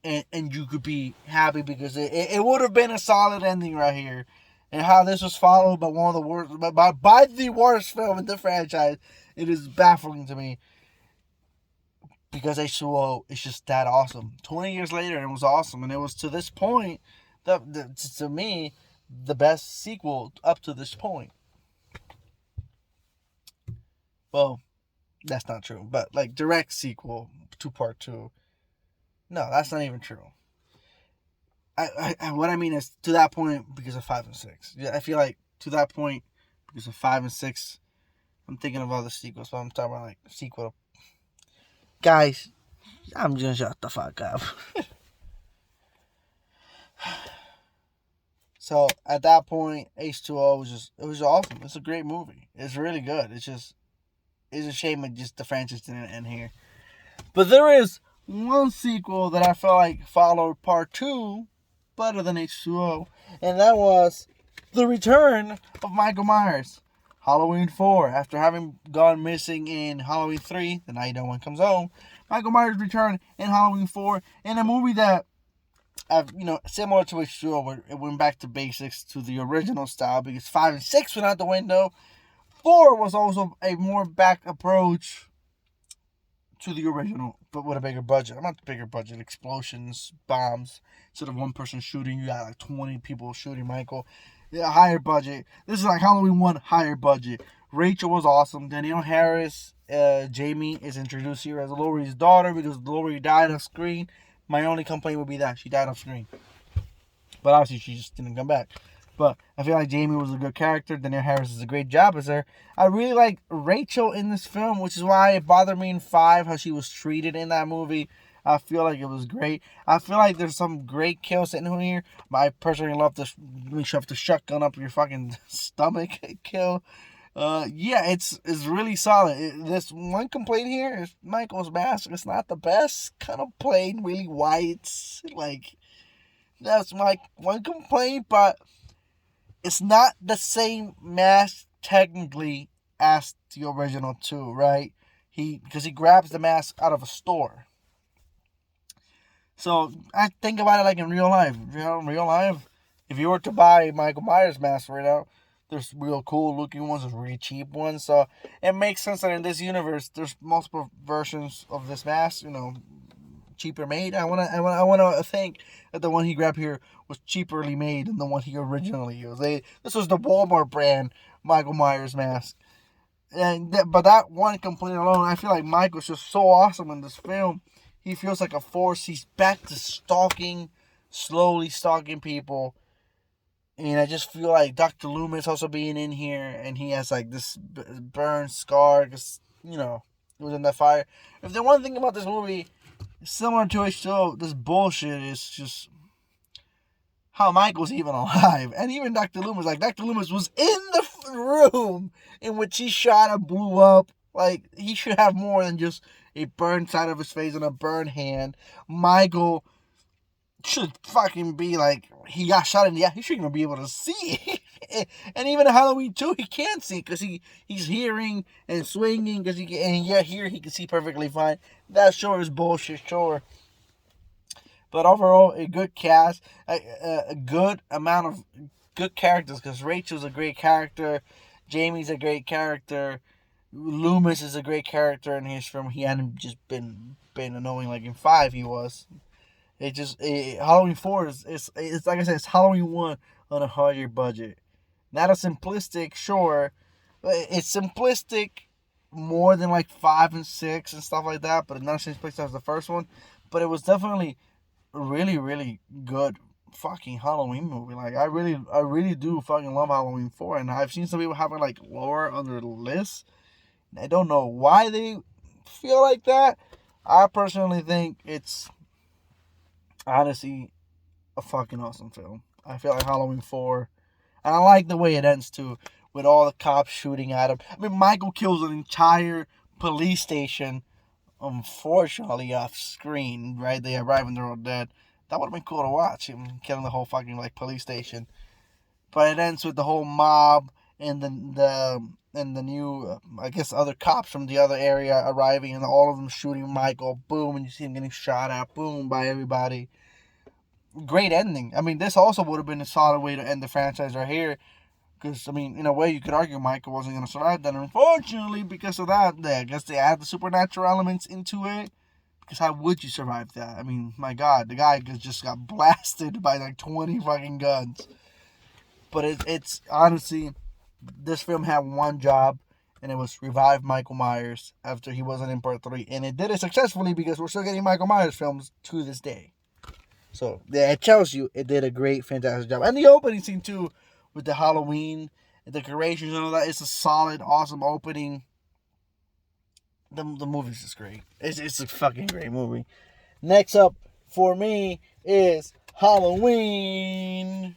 And you could be happy because it would have been a solid ending right here. And how this was followed by one of the worst, by the worst film in the franchise, it is baffling to me. Because H2O is just that awesome. 20 years later, it was awesome. And it was to this point, to me, the best sequel up to this point. Well, that's not true, but like direct sequel to part 2. No, that's not even true. I what I mean is to that point because of 5 and 6. Yeah, I feel like to that point because of 5 and 6, I'm thinking of other sequels, but I'm talking about like sequel. Guys, I'm just shut the fuck up. So at that point, H2O was awesome. It's a great movie. It's really good. It's a shame that just the franchise didn't end here. But there is one sequel that I felt like followed part 2 better than H2O, and that was the return of Michael Myers. Halloween 4. After having gone missing in Halloween 3, the night no one comes home, Michael Myers returned in Halloween 4 in a movie that, similar to H2O, where it went back to basics, to the original style, because 5 and 6 went out the window. 4 was also a more back approach to the original, but with a bigger budget. I'm not the bigger budget, explosions, bombs. Instead of one person shooting, you got like 20 people shooting Michael. Yeah, higher budget. This is like Halloween 1, higher budget. Rachel was awesome. Danielle Harris, Jamie is introduced here as Laurie's daughter because Laurie died off screen. My only complaint would be that she died off screen. But obviously she just didn't come back. But I feel like Jamie was a good character. Danielle Harris does a great job as her. I really like Rachel in this film, which is why it bothered me in 5 how she was treated in that movie. I feel like it was great. I feel like there's some great kills in here. But I personally love this. When you shove the shotgun up your fucking stomach kill. Yeah, it's really solid. This one complaint here is Michael's mask. It's not the best. Kind of plain, really white. Like, that's my one complaint, but it's not the same mask technically as the original 2, right? Because he grabs the mask out of a store. So I think about it like in real life. In real life, if you were to buy Michael Myers mask right now, there's real cool looking ones, there's really cheap ones. So it makes sense that in this universe, there's multiple versions of this mask. Cheaper made. I wanna think that the one he grabbed here was cheaperly made than the one he originally used. This was the Walmart brand Michael Myers mask. But that one complaint alone, I feel like Michael's just so awesome in this film. He feels like a force. He's back to slowly stalking people. And I just feel like Dr. Loomis also being in here, and he has like this burn scar because, it was in that fire. If the one thing about this movie, similar to H2O, this bullshit is just how Michael's even alive. And even Dr. Loomis, Dr. Loomis was in the room in which he shot and blew up. Like, he should have more than just a burned side of his face and a burned hand. Michael should fucking be like, he got shot in the eye. He shouldn't even be able to see. And even in Halloween 2, he can't see because he's hearing and swinging and yet here he can see perfectly fine. That sure is bullshit, sure. But overall, a good cast, a good amount of good characters because Rachel's a great character, Jamie's a great character, Loomis is a great character in his film. He hadn't just been annoying like in 5 he was. Halloween 4 is like I said, it's Halloween 1 on a higher budget. Not a simplistic, sure. It's simplistic more than like 5 and 6 and stuff like that, but not as simplistic as the first one. But it was definitely a really, really good fucking Halloween movie. Like I really do fucking love Halloween 4, and I've seen some people having like lower on their list. I don't know why they feel like that. I personally think it's honestly a fucking awesome film. I feel like Halloween 4, and I like the way it ends too, with all the cops shooting at him. I mean, Michael kills an entire police station, unfortunately off screen, right? They arrive and they're all dead. That would have been cool to watch, him killing the whole fucking like police station. But it ends with the whole mob and the new, I guess, other cops from the other area arriving, and all of them shooting Michael. Boom, and you see him getting shot at. Boom, by everybody. Great ending. I mean, this also would have been a solid way to end the franchise right here. Because, I mean, in a way, you could argue Michael wasn't going to survive that. Unfortunately, because of that, I guess they add the supernatural elements into it. Because how would you survive that? I mean, my God, the guy just got blasted by like 20 fucking guns. But it's honestly, this film had one job, and it was revive Michael Myers after he wasn't in part 3. And it did it successfully because we're still getting Michael Myers films to this day. So, yeah, it tells you it did a great, fantastic job. And the opening scene, too, with the Halloween decorations and all that, it's a solid, awesome opening. The movie's just great. It's a fucking great movie. Next up for me is Halloween.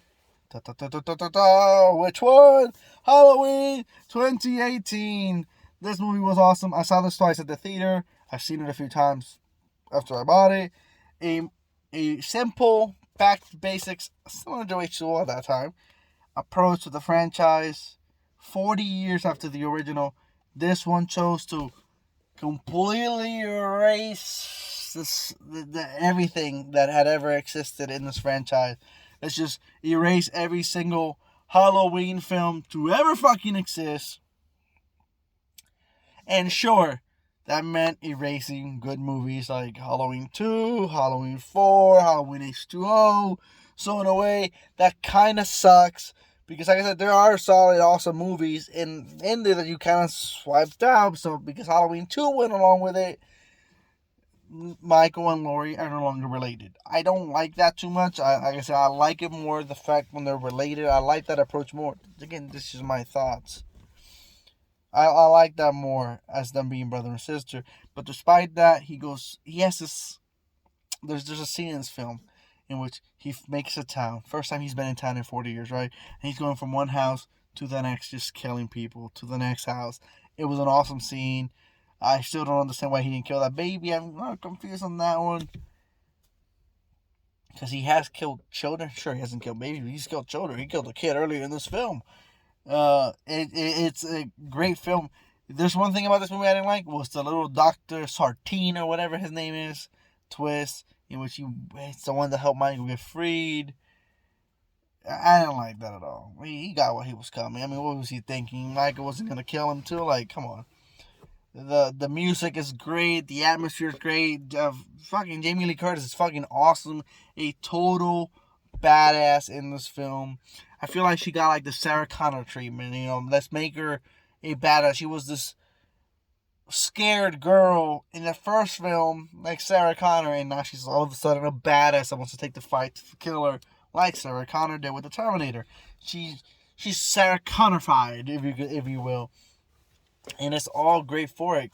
Which one? Halloween 2018. This movie was awesome. I saw this twice at the theater. I've seen it a few times after I bought it. A simple, back to basics, similar to H2O at that time, approach to the franchise. 40 years after the original, this one chose to completely erase everything that had ever existed in this franchise. Let's just erase every single Halloween film to ever fucking exist. And sure, that meant erasing good movies like Halloween 2, Halloween 4, Halloween H2O. So in a way, that kind of sucks Because like I said, there are solid, awesome movies in there that you kind of swiped out. So because Halloween 2 went along with it, Michael and Laurie are no longer related. I don't like that too much. Like I said, I like it more the fact when they're related. I like that approach more. Again, this is my thoughts. I like that more as them being brother and sister. But despite that, he has this. There's a scene in this film in which he makes a town. First time he's been in town in 40 years, right? And he's going from one house to the next, just killing people, to the next house. It was an awesome scene. I still don't understand why he didn't kill that baby. I'm not confused on that one. Because he has killed children. Sure, he hasn't killed babies, but he's killed children. He killed a kid earlier in this film. It's a great film. There's one thing about this movie I didn't like was the little Dr. Sartine or whatever his name is twist in which it's the one that helped Michael get freed. I didn't like that at all. He got what he was coming. I mean, what was he thinking? Michael wasn't gonna kill him too? Like, come on. The music is great. The atmosphere is great. Fucking Jamie Lee Curtis is fucking awesome. A total badass in this film. I feel like she got like the Sarah Connor treatment. You know, let's make her a badass. She was this scared girl in the first film, like Sarah Connor, and now she's all of a sudden a badass that wants to take the fight to kill her, like Sarah Connor did with the Terminator. She's Sarah Connorified, if you will, and it's all great for it.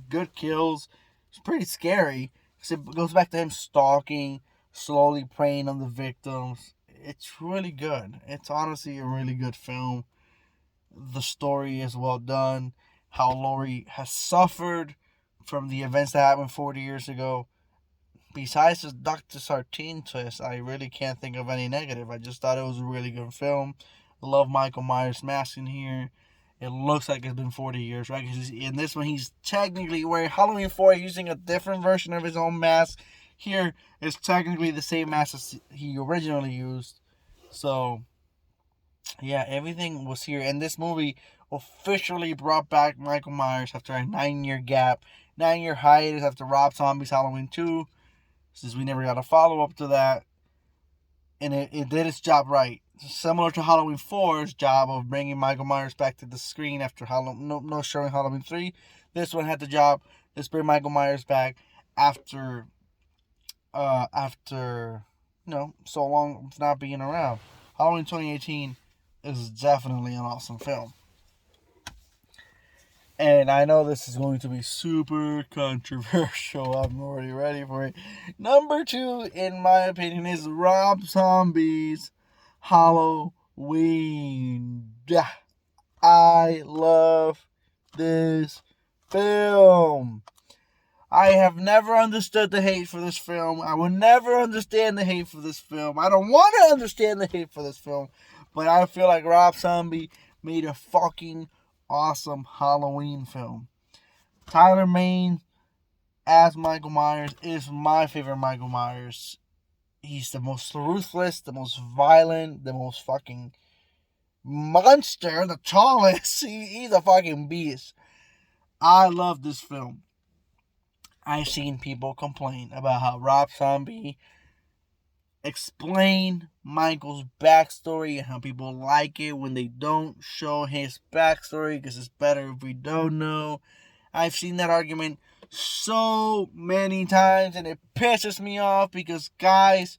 Good kills. It's pretty scary because it goes back to him stalking, slowly preying on the victims. It's really good. It's honestly a really good film. The story is well done. How Laurie has suffered from the events that happened 40 years ago. Besides the Dr. Sartine twist, I really can't think of any negative. I just thought it was a really good film. I love Michael Myers' mask in here. It looks like it's been 40 years, right? Because in this one, he's technically wearing Halloween 4 using a different version of his own mask. Here, it's technically the same mask as he originally used. So, yeah, everything was here. And this movie officially brought back Michael Myers after a 9-year gap. 9-year hiatus after Rob Zombie's Halloween 2. Since we never got a follow-up to that. And it did its job right. Similar to Halloween 4's job of bringing Michael Myers back to the screen after no showing Halloween 3. This one had the job. Let's bring Michael Myers back after so long of not being around. Halloween 2018 is definitely an awesome film. And I know this is going to be super controversial. I'm already ready for it. Number 2, in my opinion, is Rob Zombie's Halloween. I love this film. I have never understood the hate for this film. I will never understand the hate for this film. I don't want to understand the hate for this film. But I feel like Rob Zombie made a fucking awesome Halloween film. Tyler Mane as Michael Myers is my favorite Michael Myers. He's the most ruthless, the most violent, the most fucking monster, the tallest. He's a fucking beast. I love this film. I've seen people complain about how Rob Zombie explain Michael's backstory and how people like it when they don't show his backstory because it's better if we don't know. I've seen that argument so many times and it pisses me off because, guys,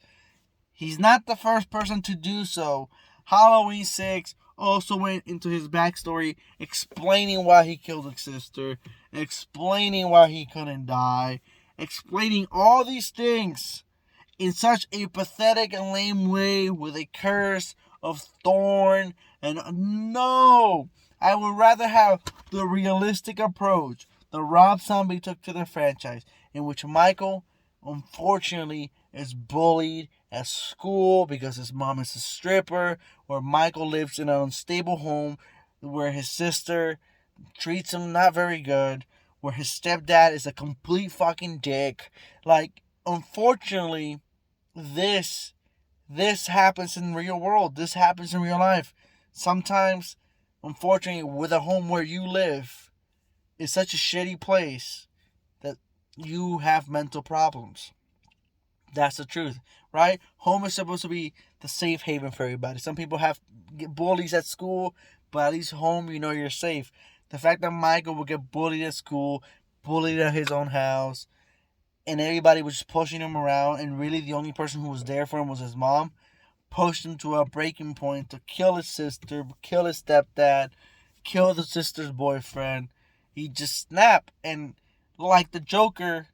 he's not the first person to do so. Halloween 6 also went into his backstory, explaining why he killed his sister, explaining why he couldn't die, explaining all these things in such a pathetic and lame way with a curse of thorn. And no, I would rather have the realistic approach that Rob Zombie took to the franchise, in which Michael, unfortunately, is bullied at school because his mom is a stripper, where Michael lives in an unstable home, where his sister treats him not very good, where his stepdad is a complete fucking dick. Like, unfortunately, this happens in the real world. This happens in real life. Sometimes, unfortunately, with a home where you live is such a shitty place that you have mental problems. That's the truth, right? Home is supposed to be the safe haven for everybody. Some people get bullies at school, but at least home, you know you're safe. The fact that Michael would get bullied at school, bullied at his own house, and everybody was just pushing him around, and really the only person who was there for him was his mom, pushed him to a breaking point to kill his sister, kill his stepdad, kill the sister's boyfriend. He just snapped, and like the Joker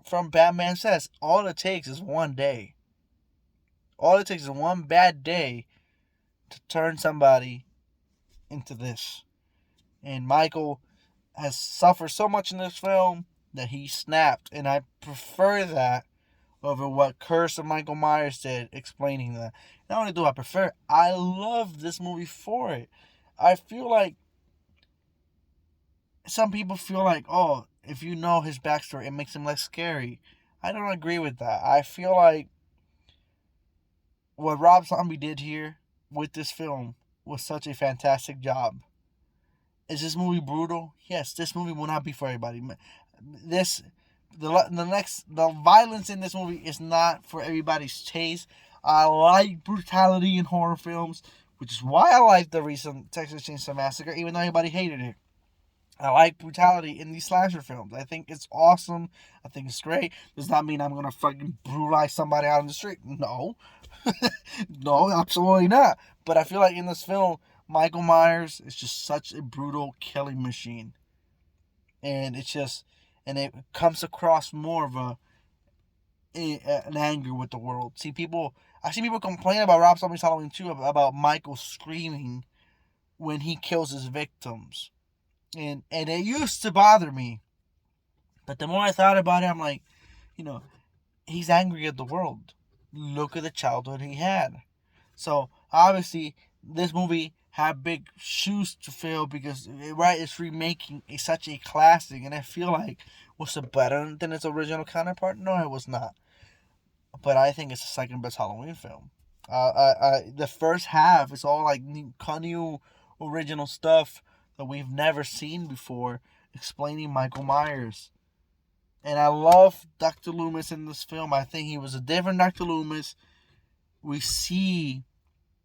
from Batman says, all it takes is one day. All it takes is one bad day to turn somebody into this. And Michael has suffered so much in this film that he snapped. And I prefer that over what Curse of Michael Myers did, explaining that. Not only do I prefer it, I love this movie for it. I feel like some people feel like, oh, if you know his backstory, it makes him less scary. I don't agree with that. I feel like what Rob Zombie did here with this film was such a fantastic job. Is this movie brutal? Yes, this movie will not be for everybody. This the violence in this movie is not for everybody's taste. I like brutality in horror films, which is why I like the recent Texas Chainsaw Massacre, even though everybody hated it. I like brutality in these slasher films. I think it's awesome. I think it's great. Does not mean I'm gonna fucking brutalize somebody out in the street. No, no, absolutely not. But I feel like in this film, Michael Myers is just such a brutal killing machine, and it comes across more of an anger with the world. I see people complain about Rob Zombie's Halloween 2 about Michael screaming when he kills his victims. And it used to bother me. But the more I thought about it, I'm like, he's angry at the world. Look at the childhood he had. So, obviously, this movie had big shoes to fill because, right, it's remaking such a classic. And I feel like, was it better than its original counterpart? No, it was not. But I think it's the second best Halloween film. The first half is all like new original stuff that we've never seen before, explaining Michael Myers. And I love Dr. Loomis in this film. I think he was a different Dr. Loomis. We see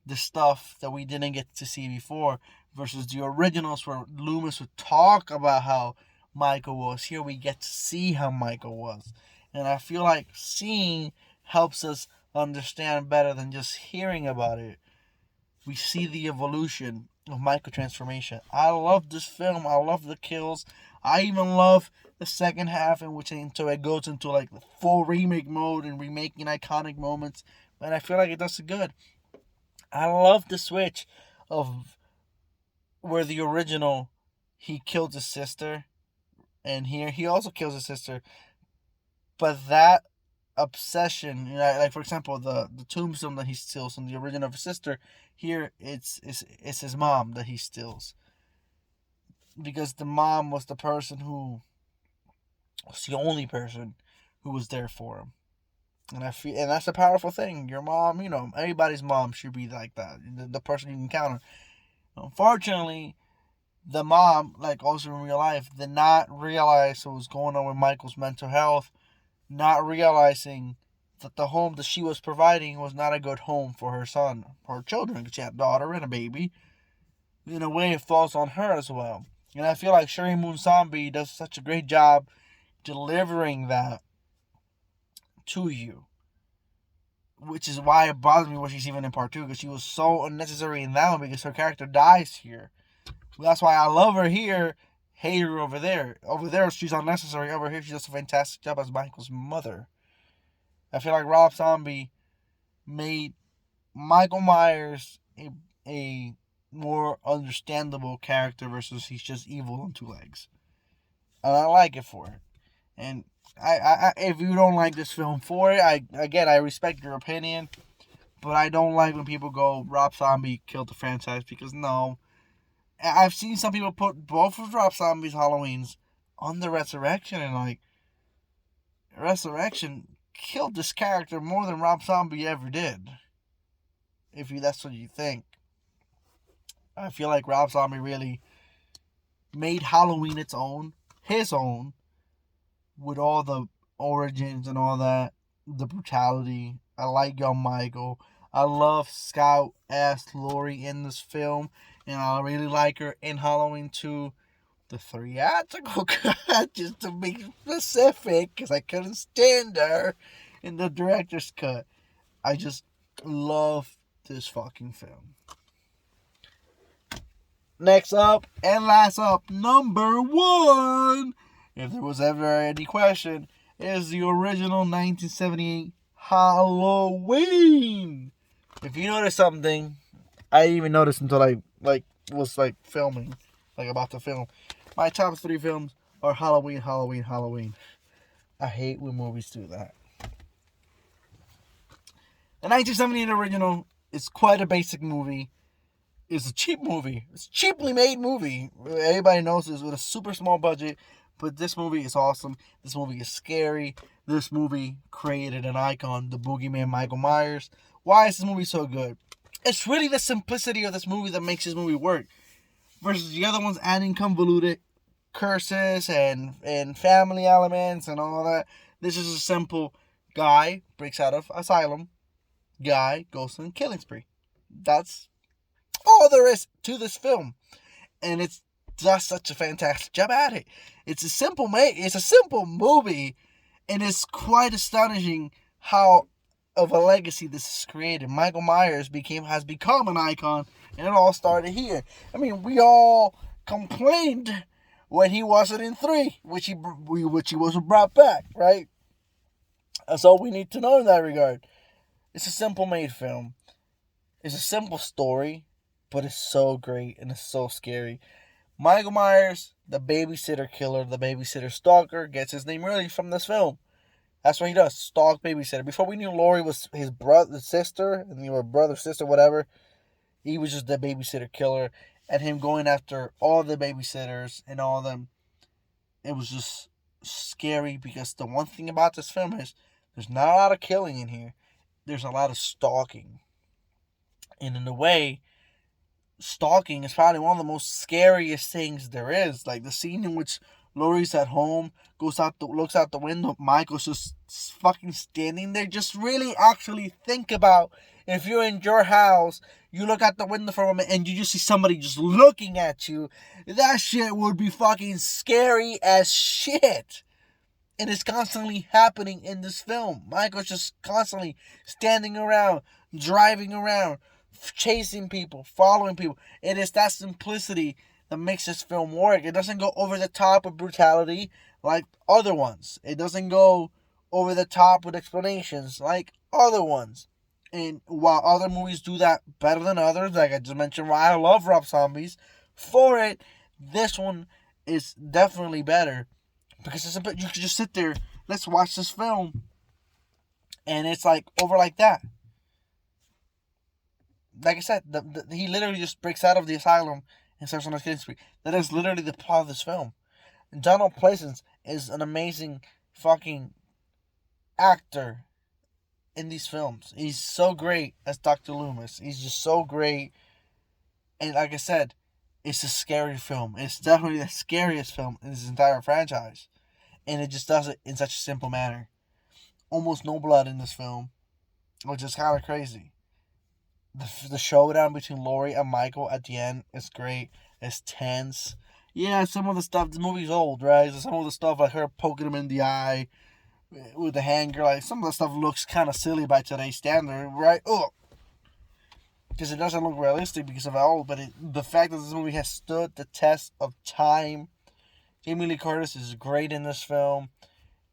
the stuff that we didn't get to see before versus the originals where Loomis would talk about how Michael was. Here we get to see how Michael was. And I feel like seeing helps us understand better than just hearing about it. We see the evolution of Michael transformation. I love this film. I love the kills. I even love the second half in which it goes into like the full remake mode and remaking iconic moments. And I feel like it does it good. I love the switch of where the original he killed his sister, and here he also kills his sister. But that obsession, like for example, the tombstone that he steals from the original of his sister, here it's his mom that he steals. Because the mom was the person who was the only person who was there for him. And that's a powerful thing. Your mom, everybody's mom should be like that. The person you encounter. Unfortunately, the mom, like also in real life, did not realize what was going on with Michael's mental health, not realizing that the home that she was providing was not a good home for her son, for her children, because she had a daughter and a baby. In a way, it falls on her as well. And I feel like Sheri Moon Zombie does such a great job delivering that to you. Which is why it bothers me when she's even in part 2, because she was so unnecessary in that one, because her character dies here. That's why I love her here, hate her over there. Over there, she's unnecessary. Over here, she does a fantastic job as Michael's mother. I feel like Rob Zombie made Michael Myers a more understandable character versus he's just evil on two legs. And I like it for it. And I if you don't like this film for it, I respect your opinion, but I don't like when people go Rob Zombie killed the franchise, because no. I've seen some people put both of Rob Zombie's Halloweens on the Resurrection, and like Resurrection killed this character more than Rob Zombie ever did. If that's what you think. I feel like Rob Zombie really made Halloween its own, his own, with all the origins and all that. the brutality. I like young Michael. I love Scout ass Laurie in this film, and I really like her in Halloween 2. The theatrical cut, just to be specific, because I couldn't stand her in the director's cut. I just love this fucking film. Next up and last up, number one, if there was ever any question, is the original 1978 Halloween. If you notice something, I didn't even notice until I was filming, about to film. My top 3 films are Halloween, Halloween, Halloween. I hate when movies do that. The 1978 original is quite a basic movie. It's a cheap movie. It's a cheaply made movie. Everybody knows this with a super small budget. But this movie is awesome. This movie is scary. This movie created an icon, the boogeyman Michael Myers. Why is this movie so good? It's really the simplicity of this movie that makes this movie work. Versus the other ones adding convoluted curses and family elements and all that. This is a simple guy breaks out of asylum. Guy goes on a killing spree. That's all there is to this film. And it's does such a fantastic job at it. It's a simple movie, and it's quite astonishing how of a legacy this is created. Michael Myers has become an icon, and it all started here. I mean, we all complained when he wasn't in 3, which he wasn't brought back, right? That's all we need to know in that regard. It's a simple made film. It's a simple story, but it's so great and it's so scary. Michael Myers, the babysitter killer, the babysitter stalker, gets his name really from this film. That's what he does, stalk babysitter. Before we knew Laurie was his brother, sister, and you were brother, sister, whatever, he was just the babysitter killer. And him going after all the babysitters and all of them, it was just scary because the one thing about this film is there's not a lot of killing in here. There's a lot of stalking. And in a way, stalking is probably one of the most scariest things there is. Like the scene in which Laurie's at home, looks out the window, Michael's just fucking standing there. Just really actually think about if you're in your house, you look out the window for a moment and you just see somebody just looking at you. That shit would be fucking scary as shit. And it's constantly happening in this film. Michael's just constantly standing around, driving around, chasing people, following people. It is that simplicity that makes this film work. It doesn't go over the top with brutality like other ones. It doesn't go over the top with explanations like other ones. And while other movies do that better than others, like I just mentioned, why I love Rob Zombies, for it, this one is definitely better. Because it's you can just sit there, let's watch this film, and it's over like that. Like I said, he literally just breaks out of the asylum and starts on a killing spree. That is literally the plot of this film. And Donald Pleasence is an amazing fucking actor in these films. He's so great as Dr. Loomis. He's just so great. And like I said, it's a scary film. It's definitely the scariest film in this entire franchise. And it just does it in such a simple manner. Almost no blood in this film, which is kind of crazy. The showdown between Laurie and Michael at the end is great. It's tense. Yeah, some of the stuff, the movie's old, right? So some of the stuff like her poking him in the eye with the hanger, like some of the stuff looks kind of silly by today's standard, right? Oh, because it doesn't look realistic because of how old. But the fact that this movie has stood the test of time. Jamie Lee Curtis is great in this film.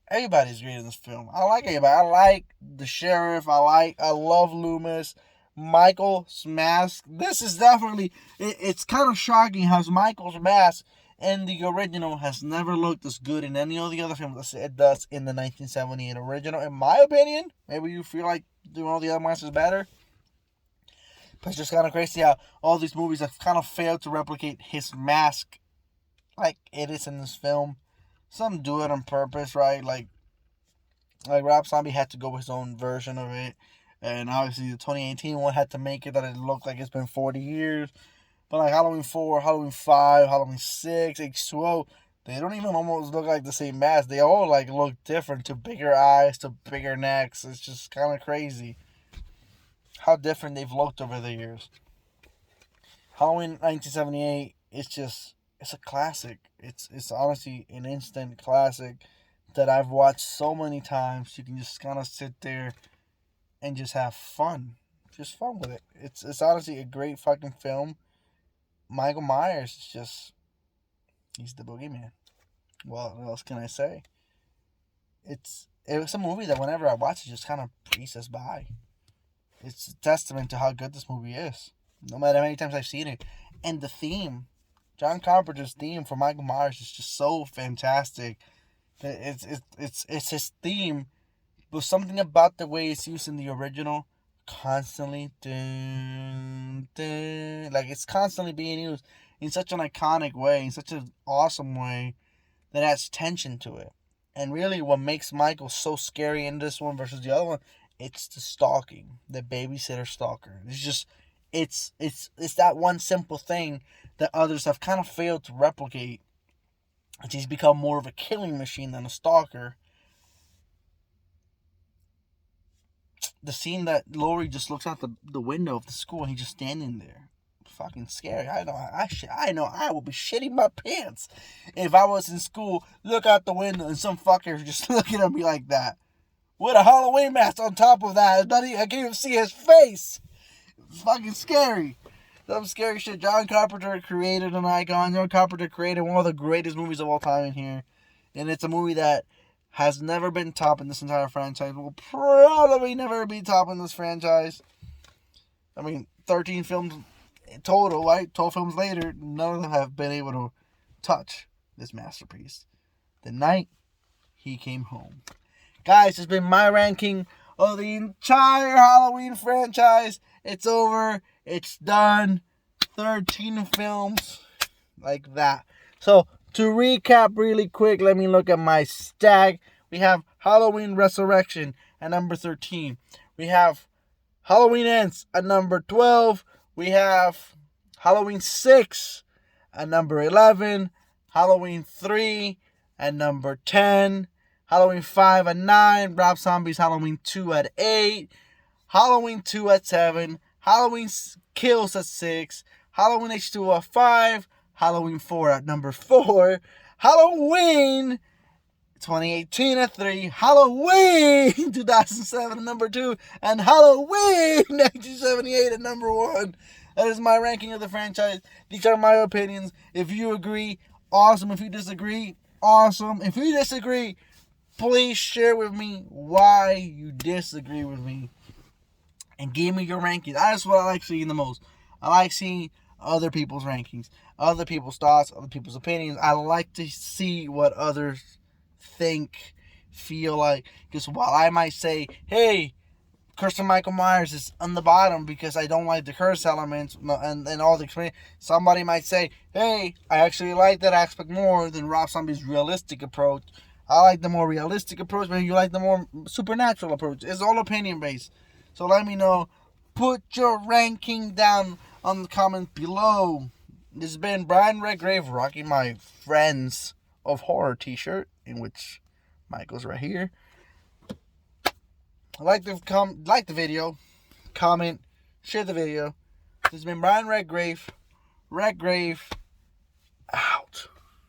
Everybody's great in this film. I like everybody. I like the sheriff. I love Loomis. Michael's mask. This is definitely, it's kind of shocking how Michael's mask in the original has never looked as good in any of the other films as it does in the 1978 original. In my opinion, maybe you feel like doing all the other masks is better. But it's just kind of crazy how all these movies have kind of failed to replicate his mask like it is in this film. Some do it on purpose, right? Like Rob Zombie had to go with his own version of it. And obviously the 2018 one had to make it that it looked like it's been 40 years. But like Halloween 4, Halloween 5, Halloween 6, H2O, They don't even almost look like the same mask. They all like look different, to bigger eyes, to bigger necks. It's just kind of crazy how different they've looked over the years. Halloween 1978, it's a classic. It's honestly an instant classic that I've watched so many times. You can just kind of sit there and just have fun. Just fun with it. It's honestly a great fucking film. Michael Myers is just, he's the boogeyman. What else can I say? It's a movie that whenever I watch it just kind of breezes by. It's a testament to how good this movie is. No matter how many times I've seen it. And the theme, John Carpenter's theme for Michael Myers is just so fantastic. It's his theme, but something about the way it's used in the original, constantly, dun, dun, like it's constantly being used in such an iconic way, in such an awesome way, that adds tension to it. And really, what makes Michael so scary in this one versus the other one, it's the stalking, the babysitter stalker. It's that one simple thing that others have kind of failed to replicate. He's become more of a killing machine than a stalker. The scene that Laurie just looks out the window of the school and he's just standing there. Fucking scary. I know I would be shitting my pants if I was in school, look out the window and some fucker just looking at me like that. With a Halloween mask on top of that. I can't even see his face. It's fucking scary. Some scary shit. John Carpenter created an icon. John Carpenter created one of the greatest movies of all time in here. And it's a movie that has never been top in this entire franchise. Will probably never be top in this franchise. I mean, 13 films in total, right? 12 films later, none of them have been able to touch this masterpiece. The night he came home. Guys, it's been my ranking of the entire Halloween franchise. It's over. It's done. 13 films like that. So, to recap really quick, let me look at my stack. We have Halloween Resurrection at number 13. We have Halloween Ends at number 12. We have Halloween 6 at number 11. Halloween 3 at number 10. Halloween 5 at 9. Rob Zombie's Halloween 2 at 8. Halloween 2 at 7. Halloween Kills at 6. Halloween H2O at 5. Halloween 4 at number 4. Halloween 2018 at 3. Halloween 2007 at number 2. And Halloween 1978 at number 1. That is my ranking of the franchise. These are my opinions. If you agree, awesome. If you disagree, awesome. If you disagree, please share with me why you disagree with me. And give me your rankings. That's what I like seeing the most. I like seeing other people's rankings, other people's thoughts, other people's opinions. I like to see what others think, feel like. Because while I might say, hey, Christian Michael Myers is on the bottom because I don't like the curse elements and all the experience, somebody might say, hey, I actually like that aspect more than Rob Zombie's realistic approach. I like the more realistic approach, maybe you like the more supernatural approach. It's all opinion based. So let me know. Put your ranking down on the comment below. This has been Brian Redgrave rocking my Friends of Horror t-shirt, in which Michael's right here. Like the video, comment, share the video. This has been Brian Redgrave. Redgrave out.